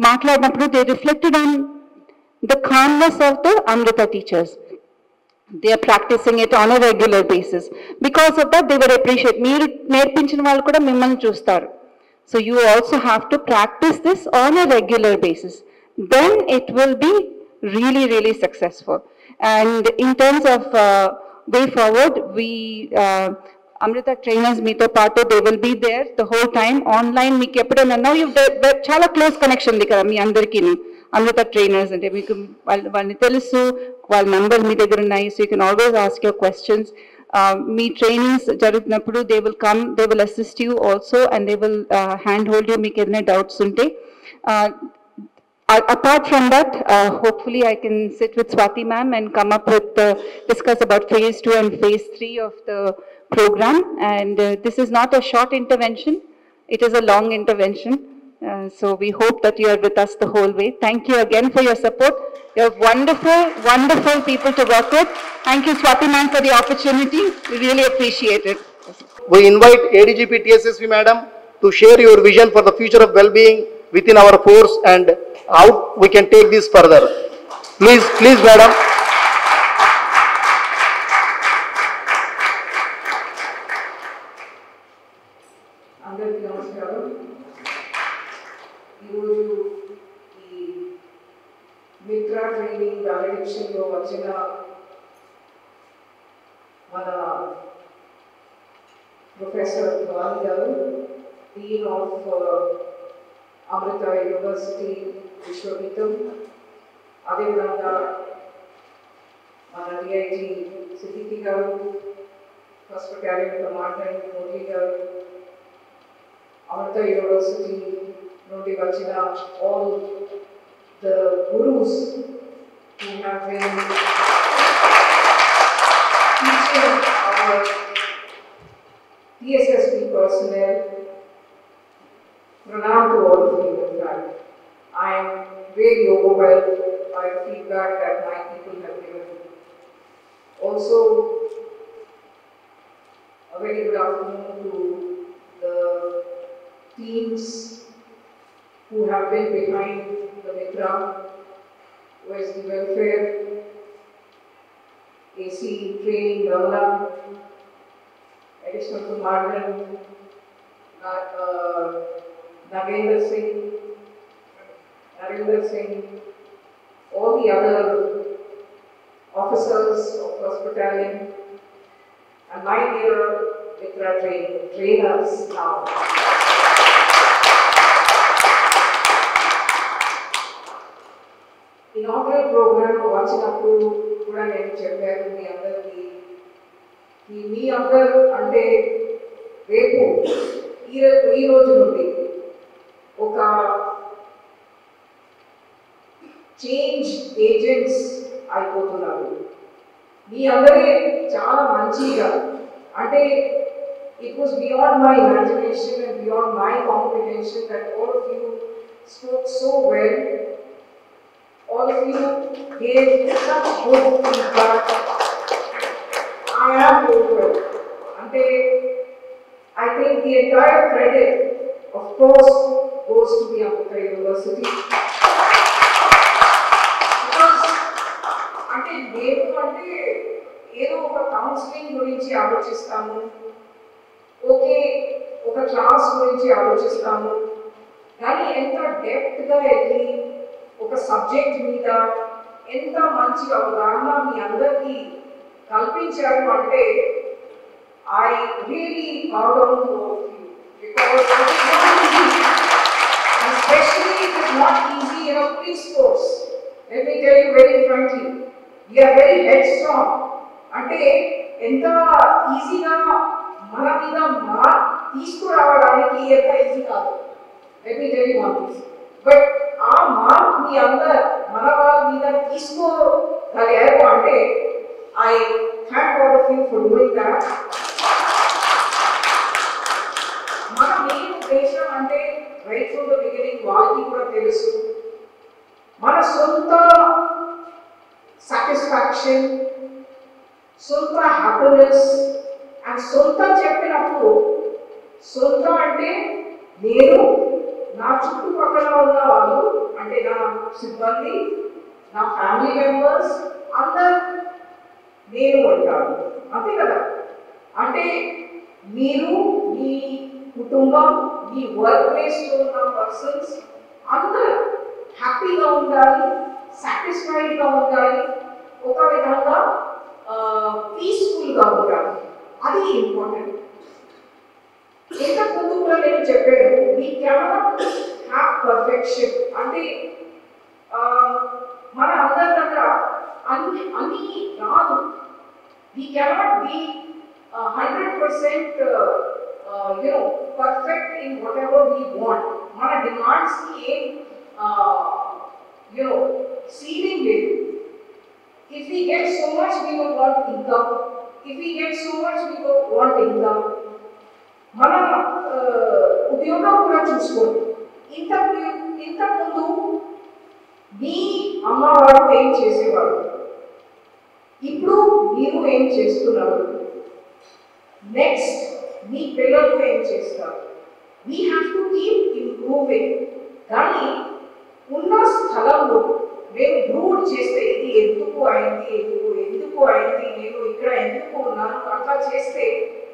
మాట్లాడినప్పుడు they reflected on the calmness of the Amrita teachers. They are practicing it on a regular basis. Because of that, they were appreciate. మీరు నేర్పించిన వాళ్ళు కూడా మిమ్మల్ని చూస్తారు. So you also have to practice this on a regular basis. Then it will be really, really successful. And in terms of way forward, we Amrita trainers meeto pato, they will be there the whole time online. Meeku eppudaina now you chala close connection ఉంది కదా మీ అందరికీ Amrita trainers అంటే మీకు వాళ్ళని తెలుసు, వాళ్ళ number మీ దగ్గర ఉన్నాయి. So you can always ask your questions. Me trainings jarugunappudu they will come, they will assist you also, and they will handhold you meeku edna doubts unte. Apart from that, hopefully I can sit with Swati ma'am and come up with discuss about phase 2 and phase 3 of the program. And this is not a short intervention, it is a long intervention. So we hope that you are with us the whole way. Thank you again for your support. You are wonderful, wonderful people to work with. Thank you, Swati ma'am, for the opportunity. We really appreciate it. We invite ADGP TSSV madam to share your vision for the future of well-being within our force and how we can take this further. Please madam. అందరికీ నమస్కారం. ఈరోజు ఈ Mitra training వ్యాలిడేషన్లో వచ్చిన మన professor వాణి గారు, dean of Amrutha university విశ్వవిద్యం, అదేవిధంగా మన DIG Siddiqui గారు, ఫస్ట్ బెటాలియన్ కమాండెంట్ మోదీ గారు, అమృత యూనివర్సిటీ నుండి వచ్చిన all the gurus who have been teaching our TSSB personnel. Pranam to all of you. In fact, I am very overwhelmed by the feedback that my people have given. Also, a very good afternoon to the teams who have been behind the Mitra, OSD Welfare, AC Training, Ramana, Additional Commandant, Narendra Singh, all the other officers of 1st Battalion, and my dear Mitra trainers now. Inaugural program వచ్చినప్పుడు కూడా నేను చెప్పాను మీ అందరికీ, మీ అందరూ అంటే రేపు ఈ రోజు నుండి ఒక చేంజ్ ఏజెంట్స్ అయిపోతున్నారు. మీ అందరే చాలా మంచిగా అంటే it was beyond my imagination and beyond my comprehension that all of you spoke so well. All of you gave such good feedback. I am overwhelmed. I think the entire credit, of course, goes to the Amrita University. Because, ఏదో ఒక counselling గురించి ఆలోచిస్తాము, ఒక class గురించి ఆలోచిస్తాము, కానీ ఎంత డెప్త్గా వెళ్ళి ఒక సబ్జెక్ట్ మీద ఎంత మంచి అవగాహన మీ అందరికీ కల్పించారు అంటే I really bow down to all of you, because it is not easy, especially it is not easy in a police force. Let me tell you very frankly, we are very headstrong. అంటే ఎంత ఈజీగా మన మీద mark తీసుకురావడానికి ఎంత easy కాదు. Let me tell you one thing. But ఆ mark మీ అందరు మన వాళ్ళ మీద తీసుకోగలిగారు అంటే I thank all of you for doing that. మన మెయిన్ ఉద్దేశం అంటే రైట్ ఫ్రమ్ ద బిగినింగ్ వాళ్ళకి కూడా తెలుసు మన సొంత సాటిస్ఫాక్షన్, సొంత హ్యాపీనెస్ అండ్ సొంత చెప్పినప్పుడు సొంత అంటే నేను, నా చుట్టుపక్కల ఉన్న వాళ్ళు అంటే నా సిబ్బంది, నా ఫ్యామిలీ మెంబర్స్ అందరు నేను అంటాను, అంతే కదా. అంటే మీరు, మీ కుటుంబం, మీ వర్క్ ప్లేస్లో ఉన్న పర్సన్స్ అందరూ హ్యాపీగా ఉండాలి, సాటిస్ఫైడ్గా ఉండాలి, ఒక విధంగా పీస్ఫుల్గా ఉండాలి. అది ఇంపార్టెంట్. ఇంతకుముందు కూడా నేను చెప్పాను, వీ కెనాట్ హ్యావ్ పర్ఫెక్షన్. అంటే మన అందరి దగ్గర అన్ని రాదు. We cannot be 100% perfect in what ever we want. మన డిమాండ్స్కి ఏం ceiling లేదు. If we get so much, we will want income. If we get so much, we will want income. మన ఉద్యోగం కూడా చూసుకోండి. ఇంతకుముందు మీ అమ్మవారు ఏం చేసేవారు, ఇప్పుడు మీరు ఏం చేస్తున్నారు, నెక్స్ట్ మీ పిల్లలు ఏం చేస్తారు. We have to keep improving. కానీ ఉన్న స్థలంలో మేము బ్రూడ్ చేస్తే ఇది ఎందుకు అయింది, ఎందుకు అయింది, నేను ఇక్కడ ఎందుకు ఉన్నాను అట్లా చేస్తే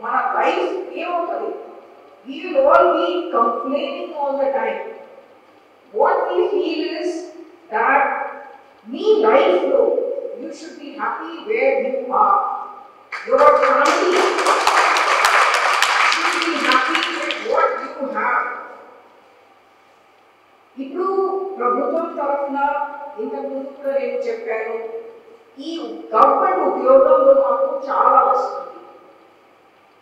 మన లైఫ్ ఏమవుతుంది? We will all be complaining all the time. What we feel is that me life lo you should be happy where you are. Your family should be happy with what you have. ఇప్పుడు ప్రభుత్వం తరఫున ఇంతకుముందు కూడా నేను చెప్పాను, ఈ government ఉద్యోగంలో మాకు చాలా వస్తుంది.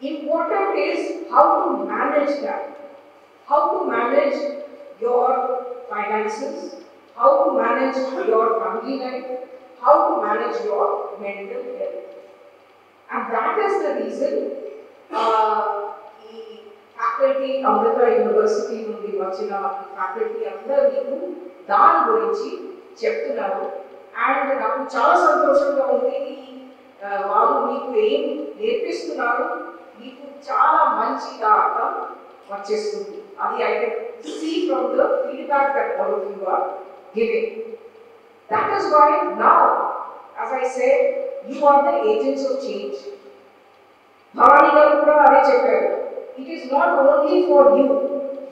Important is how to manage that, how to manage your finances, how to manage your family life, how to manage your mental health. And that is the reason faculty, Amrita University నుండి వచ్చిన faculty అందరూ మీకు దాని గురించి చెప్తున్నారు. And నాకు చాలా సంతోషంగా ఉంది, వాళ్ళు మీకు ఏం నేర్పిస్తున్నారు, మీకు చాలా మంచిగా అర్థం వచ్చేస్తుంది. అది I can see from the feedback that all of you are giving. That is why now, as I said, you are the agents of change. Bhavani garu kuda ade chepparu. It is not only for you.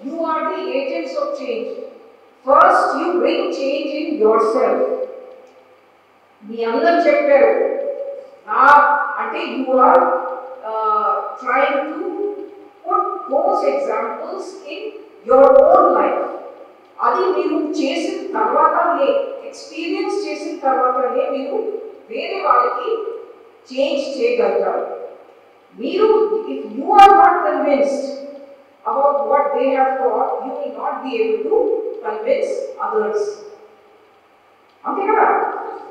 You are the agents of change. First, you bring change in yourself. మీ అందరూ చెప్పారు అంటే you are trying to put those examples in your own life. అది మీరు చేసిన తర్వాతనే, experience చేసిన తర్వాతనే మీరు వేరే వాళ్ళకి చేంజ్ చేయగలుగుతారు. మీరు if you are not convinced about what they have taught, you will not be able to convince others. Okay, kada?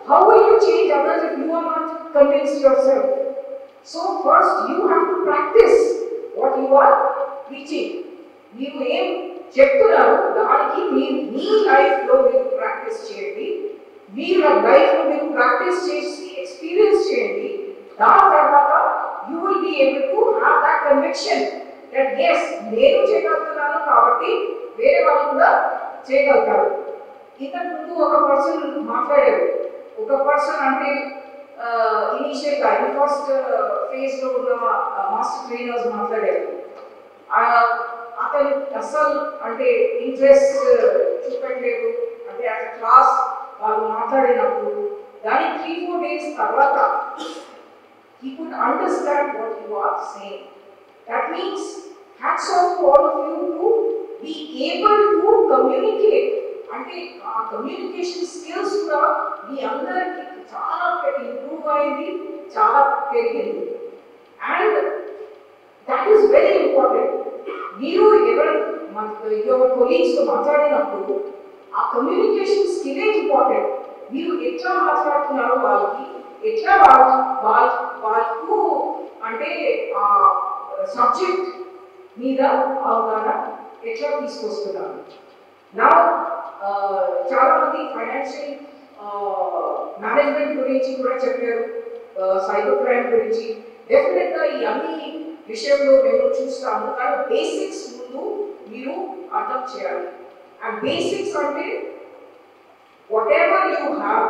How will you change others if you are not convinced yourself? So first you have to practice what you are preaching. మీరు ఏం చెప్తున్నారు దానికి మీ లైఫ్లో మీరు practice చేయండి. మీ లైఫ్లో మీరు practice చేసి ఎక్స్పీరియన్స్ చేయండి. దాని తర్వాత you will be able to have that conviction that yes, నేను చేయగలుగుతున్నాను కాబట్టి వేరే వాళ్ళు కూడా చేయగలుగుతారు. ఇంతకుముందు ఒక పర్సన్ మాట్లాడారు. ఒక పర్సన్ అంటే ఇనిషియల్గా ఫస్ట్ ఫేజ్లో ఉన్న మాస్టర్ ట్రైనర్స్ మాట్లాడారు. అతను అసలు అంటే ఇంట్రెస్ట్ చూపెట్టలేదు. అంటే ఆ క్లాస్ వాళ్ళు మాట్లాడినప్పుడు దాని 3-4 days తర్వాత he could understand what you are saying. That means hats off to all of you to be able to communicate. అంటే ఆ కమ్యూనికేషన్ స్కిల్స్ కూడా మీ అందరికీ చాలా ఇంప్రూవ్ అయింది, చాలా పెరిగింది. And That is very important. మీరు ఎవరు యువర్ కొలీగ్స్తో మాట్లాడినప్పుడు ఆ కమ్యూనికేషన్ స్కిల్ ఇంపార్టెంట్. మీరు ఎట్లా మాట్లాడుతున్నారో వాళ్ళకి, ఎట్లా వాళ్ళకు అంటే ఆ సబ్జెక్ట్ మీద అవగాహన ఎట్లా తీసుకొస్తున్నారు. నా చాలా మంది ఫైనాన్షియల్ మేనేజ్మెంట్ గురించి కూడా చెప్పారు, సైబర్ క్రైమ్ గురించి. డెఫినెట్గా ఈ అన్ని విషయంలో మేము చూస్తాము, కానీ బేసిక్స్ ముందు మీరు అర్థం చేయాలి. అండ్ బేసిక్స్ అంటే వాట్ ఎవర్ యూ హ్యావ్,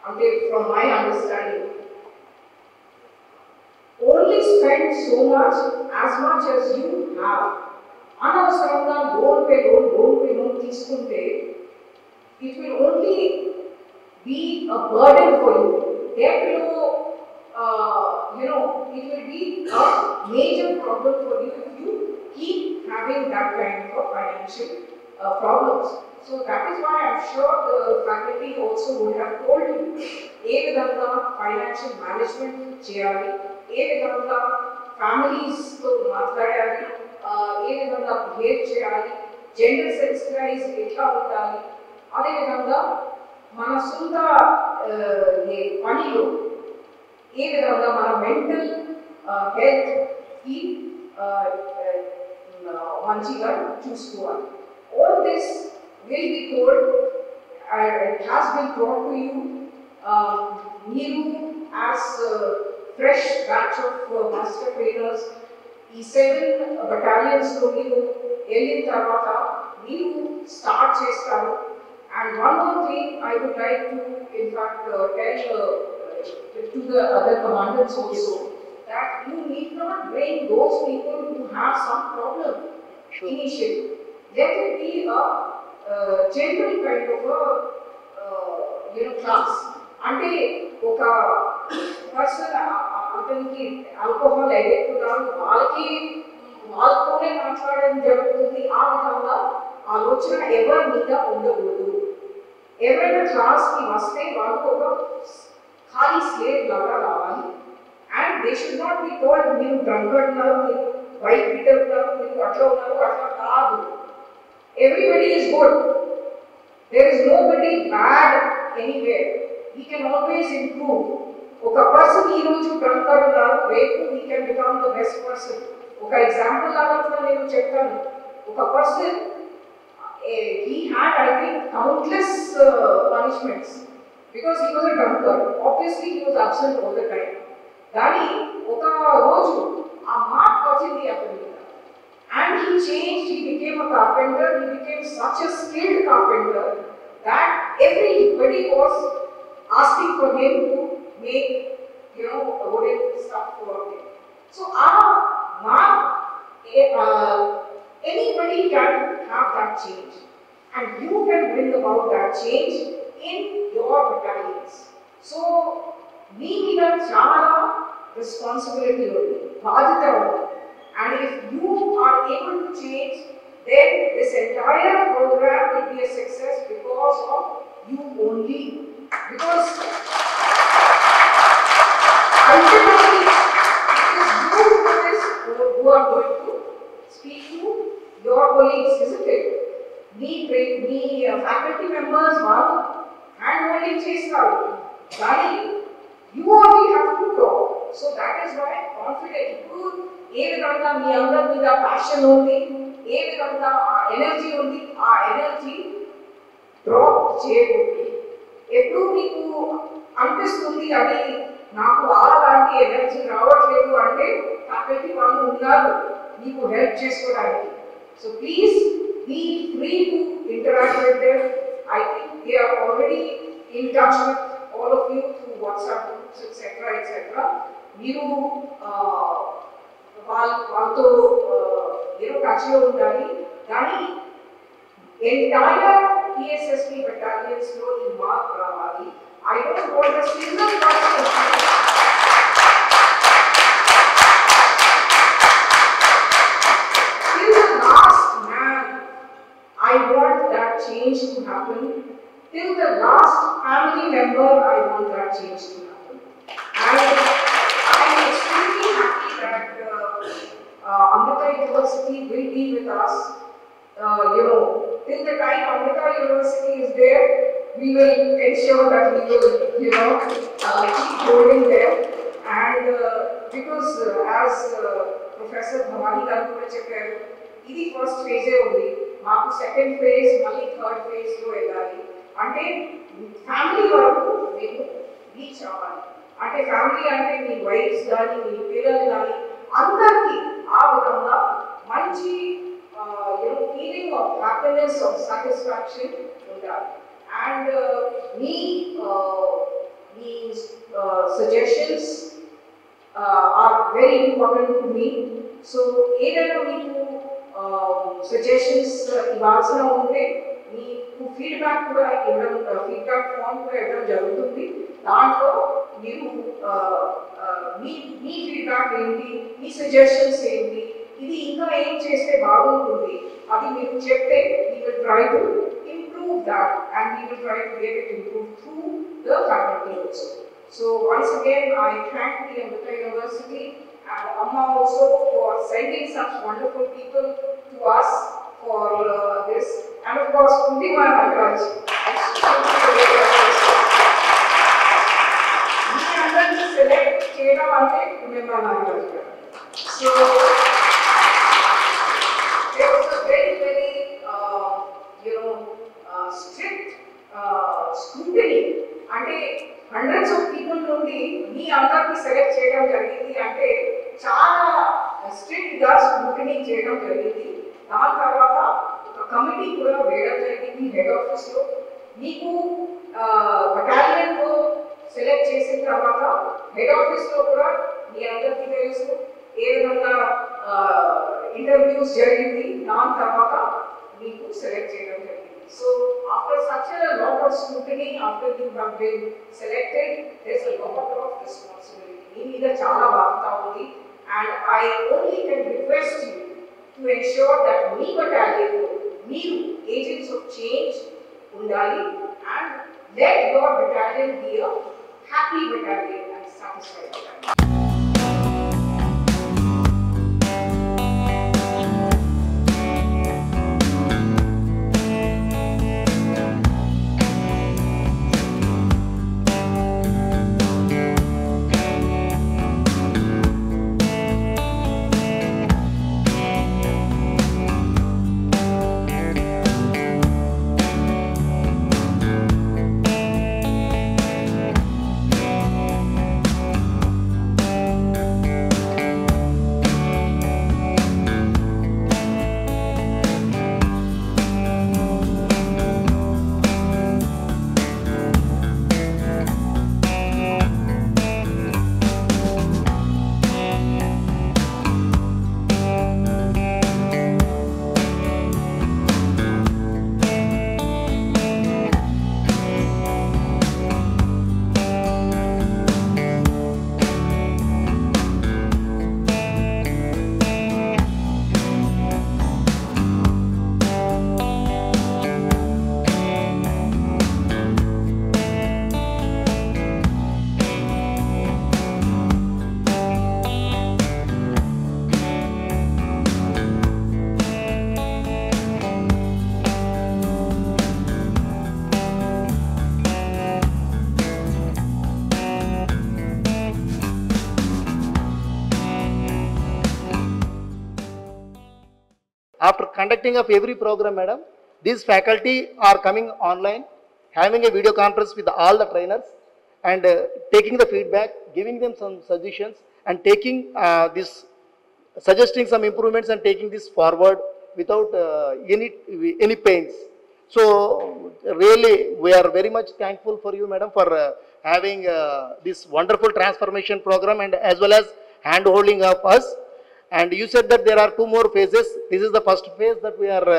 అంటే from my understanding only spend so much as you have. అనవసరంగా లోన్ పే లోన్ తీసుకుంటే it will only be a burden for you. Therefore, it will be a major problem for you if you keep having that kind of financial problems. So that is why I'm sure the faculty also would have told you ఏ విధంగా financial management చేయాలి, ఏ విధంగా ఫ్యామిలీస్తో మాట్లాడాలి, ఏ విధంగా behave చేయాలి, gender sensitise ఎట్లా ఉండాలి, అదేవిధంగా మన సొంత పనిలో ఏ విధంగా మన మెంటల్ హెల్త్ కి మంచిగా చూసుకోవాలి. All this will be told and it has been brought to you. మీరు as fresh batch of master trainers ఈ 7 battalions లో మీరు వెళ్ళిన తర్వాత మీరు స్టార్ట్ చేస్తారు. And one more thing I would like to in fact tell to the other commandants also, that you need not bring those people who have some problem initially. Let it be a general kind of a class. అంటే ఒక person అతనికి alcohol addict ఉన్నారు, వాళ్ళతోనే మాట్లాడడం జరుగుతుంది. ఆ విధంగా ఆలోచన ఎవరి మీద ఉండకూడదు. ఎవరైనా క్లాస్కి వస్తే వాళ్ళు ఒక ఖాళీ స్లేట్ లాగా రావాలి. And they should not be told మీరు డ్రంకర్డ్ ఉన్నారు, మీరు వైట్ బీటర్ ఉన్నారు, మీరు అట్లా ఉన్నారు, అట్లా కాదు. Everybody is good, there is nobody bad anywhere. We can always improve. ఒక పర్సన్ ఈ రోజు డ్రంకర్డ్ ఉన్నారు, రేపు we can become the best person. ఒక ఎగ్జాంపుల్ లాగా కూడా నేను చెప్తాను. ఒక person he had, I think, countless punishments because he was a drunkard. Obviously, he was absent all the time. Dani oka roju aa mark vachindi ataniki, and he changed. He became a carpenter. He became such a skilled carpenter that everybody was asking for him to make, wooden stuff for him. So mark anybody can have that change, and you can bring about that change in your battalions. So we need a chala responsibility only, badhita only. And if you are able to change, then this entire program will be a success because of you only. Because ultimately it is you who are going to speak to your colleagues, isn't it? Me faculty members వాళ్ళు hand holding చేస్తారు, కానీ you only have to talk. So that is why confident. ఇప్పుడు ఏ విధంగా మీ అందరి మీద passion ఉంది, ఏ విధంగా energy ఉంది, ఆ ఎనర్జీ డ్రాప్ చేయకూడదు. ఎప్పుడు మీకు అనిపిస్తుంది అది నాకు అలాంటి ఎనర్జీ రావట్లేదు అంటే ఫ్యాకల్టీ వాళ్ళు ఉన్నారు మీకు హెల్ప్ చేసుకోవడానికి. So please be free to interact with them. I think they are already in touch with all of you through WhatsApp groups, etc. మీరు వాళ్ళతో టచ్ లో ఉండాలి. కానీ ఎంటైర్ PSSP battalions లో ఈ మార్క్ రావాలి. I don't want a single person till the last man. I want that change to happen. Till the last family member, I want that change to happen. And I am extremely happy that Amrita University will be with us. Till the time Amrita University is there, we will ensure that we will, keep holding them. And because as Professor Bhavani garu kuda chepparu, idi first phase undi, maaku second phase, malli third phase lo ellali. Ante family varaku meeku reach avali. Ante family ante me wives gaani, మీ పిల్లలు gaani, andarki aa vidhanga manchi feeling of happiness, of satisfaction undali. And me suggestions are very important to me. So, ఏదైనా మీకు suggestions ఇవ్వాల్సిన ఉంటే మీకు feedback కూడా ఇవ్వడం, feedback form కూడా ఇవ్వడం జరుగుతుంది. దాంట్లో మీరు మీ ఫీడ్బ్యాక్ ఏంటి, మీ సజెషన్స్ ఏంటి, ఇది ఇంకా ఏం చేస్తే బాగుంటుంది, అది మీరు చెప్తే we will try to improve that and we will try to get it improved through the faculty also. So once again, I thank the Amrita University and Amma also for sending such wonderful people to us for this, and of course Undima Nagaraj. We under the select cheyadam ante Undima Nagaraj. So there was a very strict scrutiny. అంటే hundreds of people నుండి మీ అందరిని select చేయడం జరిగింది. అంటే చాలా strict గా scrutiny చేయడం జరిగింది. దాని తర్వాత ఒక కమిటీ కూడా వేయడం జరిగింది హెడ్ ఆఫీస్ లో. మీకు బటాలియన్ లో సెలెక్ట్ చేసిన తర్వాత హెడ్ ఆఫీస్ లో కూడా మీ అందరికీ తెలుసు ఏ విధంగా ఇంటర్వ్యూస్ జరిగింది. దాని తర్వాత మీకు సెలెక్ట్ చేయడం జరిగింది. So after such a lot of scrutiny, after you have been selected, there's a lot of responsibility. మీ మీద చాలా బాధ్యత ఉంది. And I only can request you to ensure that me battalion లో మీరు agents of change ఉండాలి and let your battalion be a happy battalion and satisfied battalion. After conducting of every program, madam, these faculty are coming online, having a video conference with all the trainers and taking the feedback, giving them some suggestions and taking suggesting some improvements and taking this forward without any pains. So really we are very much thankful for you, madam, for having this wonderful transformation program and as well as hand holding of us. And you said that there are 2 more phases. This is the first phase that we are,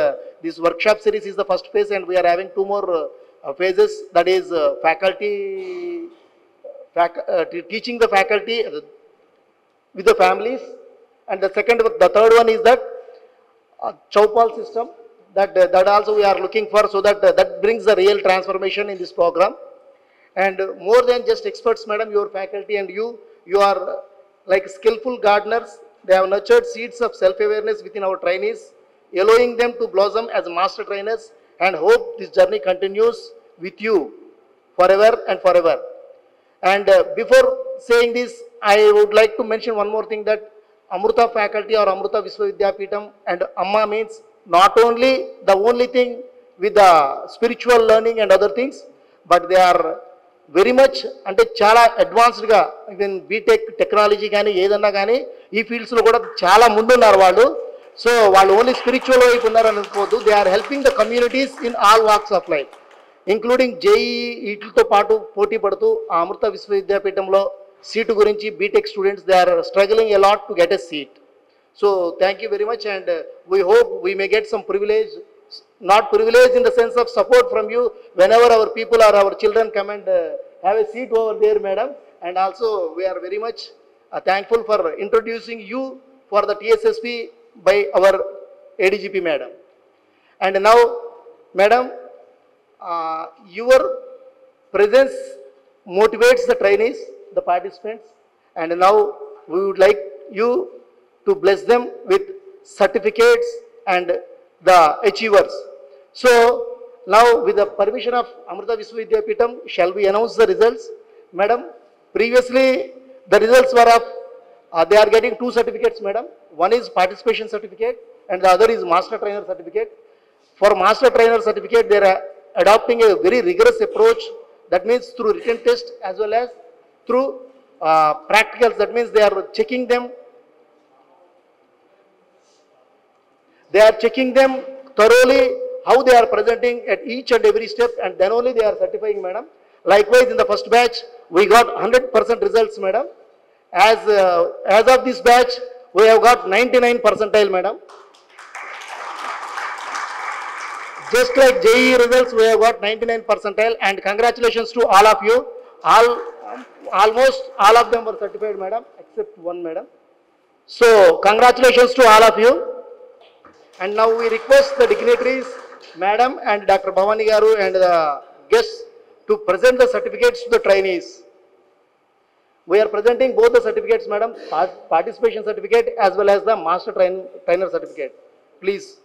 this workshop series is the first phase and we are having 2 more phases, that is teaching the faculty with the families. And the third one is that Choupal system, that also we are looking for, so that brings the real transformation in this program. And more than just experts, madam, your faculty and you are like skillful gardeners they have nurtured seeds of self-awareness within our trainees, allowing them to blossom as master trainers, and hope this journey continues with you forever and forever. And before saying this, I would like to mention one more thing, that Amruta faculty or Amruta Viswavidyapeetham and Amma means not only the only thing with the spiritual learning and other things, but they are very much అంటే చాలా అడ్వాన్స్డ్గా even BTech technology కానీ ఏదన్నా కానీ ఈ ఫీల్డ్స్లో కూడా చాలా ముందున్నారు వాళ్ళు. సో వాళ్ళు ఓన్లీ స్పిరిచువల్ వైపు ఉన్నారని అనుకోవద్దు. They are helping the communities in all walks of life, including JEE వీటితో పాటు పోటీ పడుతూ ఆ అమృత విశ్వవిద్యాపీఠంలో సీటు గురించి BTech students they are struggling a lot to get a seat. So thank you very much, and we hope we may get some privilege, not privilege in the sense of support from you whenever our people or our children come and have a seat over there, madam. And also we are very much thankful for introducing you for the TSSP by our ADGP madam. And now madam, your presence motivates the trainees, the participants, and now we would like you to bless them with certificates and the achievers. So now with the permission of Amruta Viswavidyapeetham, shall we announce the results? Madam, previously the results were of, they are getting 2 certificates, madam. One is participation certificate and the other is master trainer certificate. For master trainer certificate, they are adopting a very rigorous approach, that means through written test as well as through practicals. That means they are checking them thoroughly, how they are presenting at each and every step, and then only they are certifying, madam. Likewise, in the first batch, we got 100% results, madam. As of this batch, we have got 99 percentile, madam. Just like JEE results, we have got 99 percentile, and congratulations to all of you. Almost all of them were certified, madam, except one, madam. So, congratulations to all of you. And now we request the dignitaries, madam and Dr. Bhavani Garu and the guests to present the certificates to the trainees. We are presenting both the certificates, madam, participation certificate as well as the master trainer certificate. Please.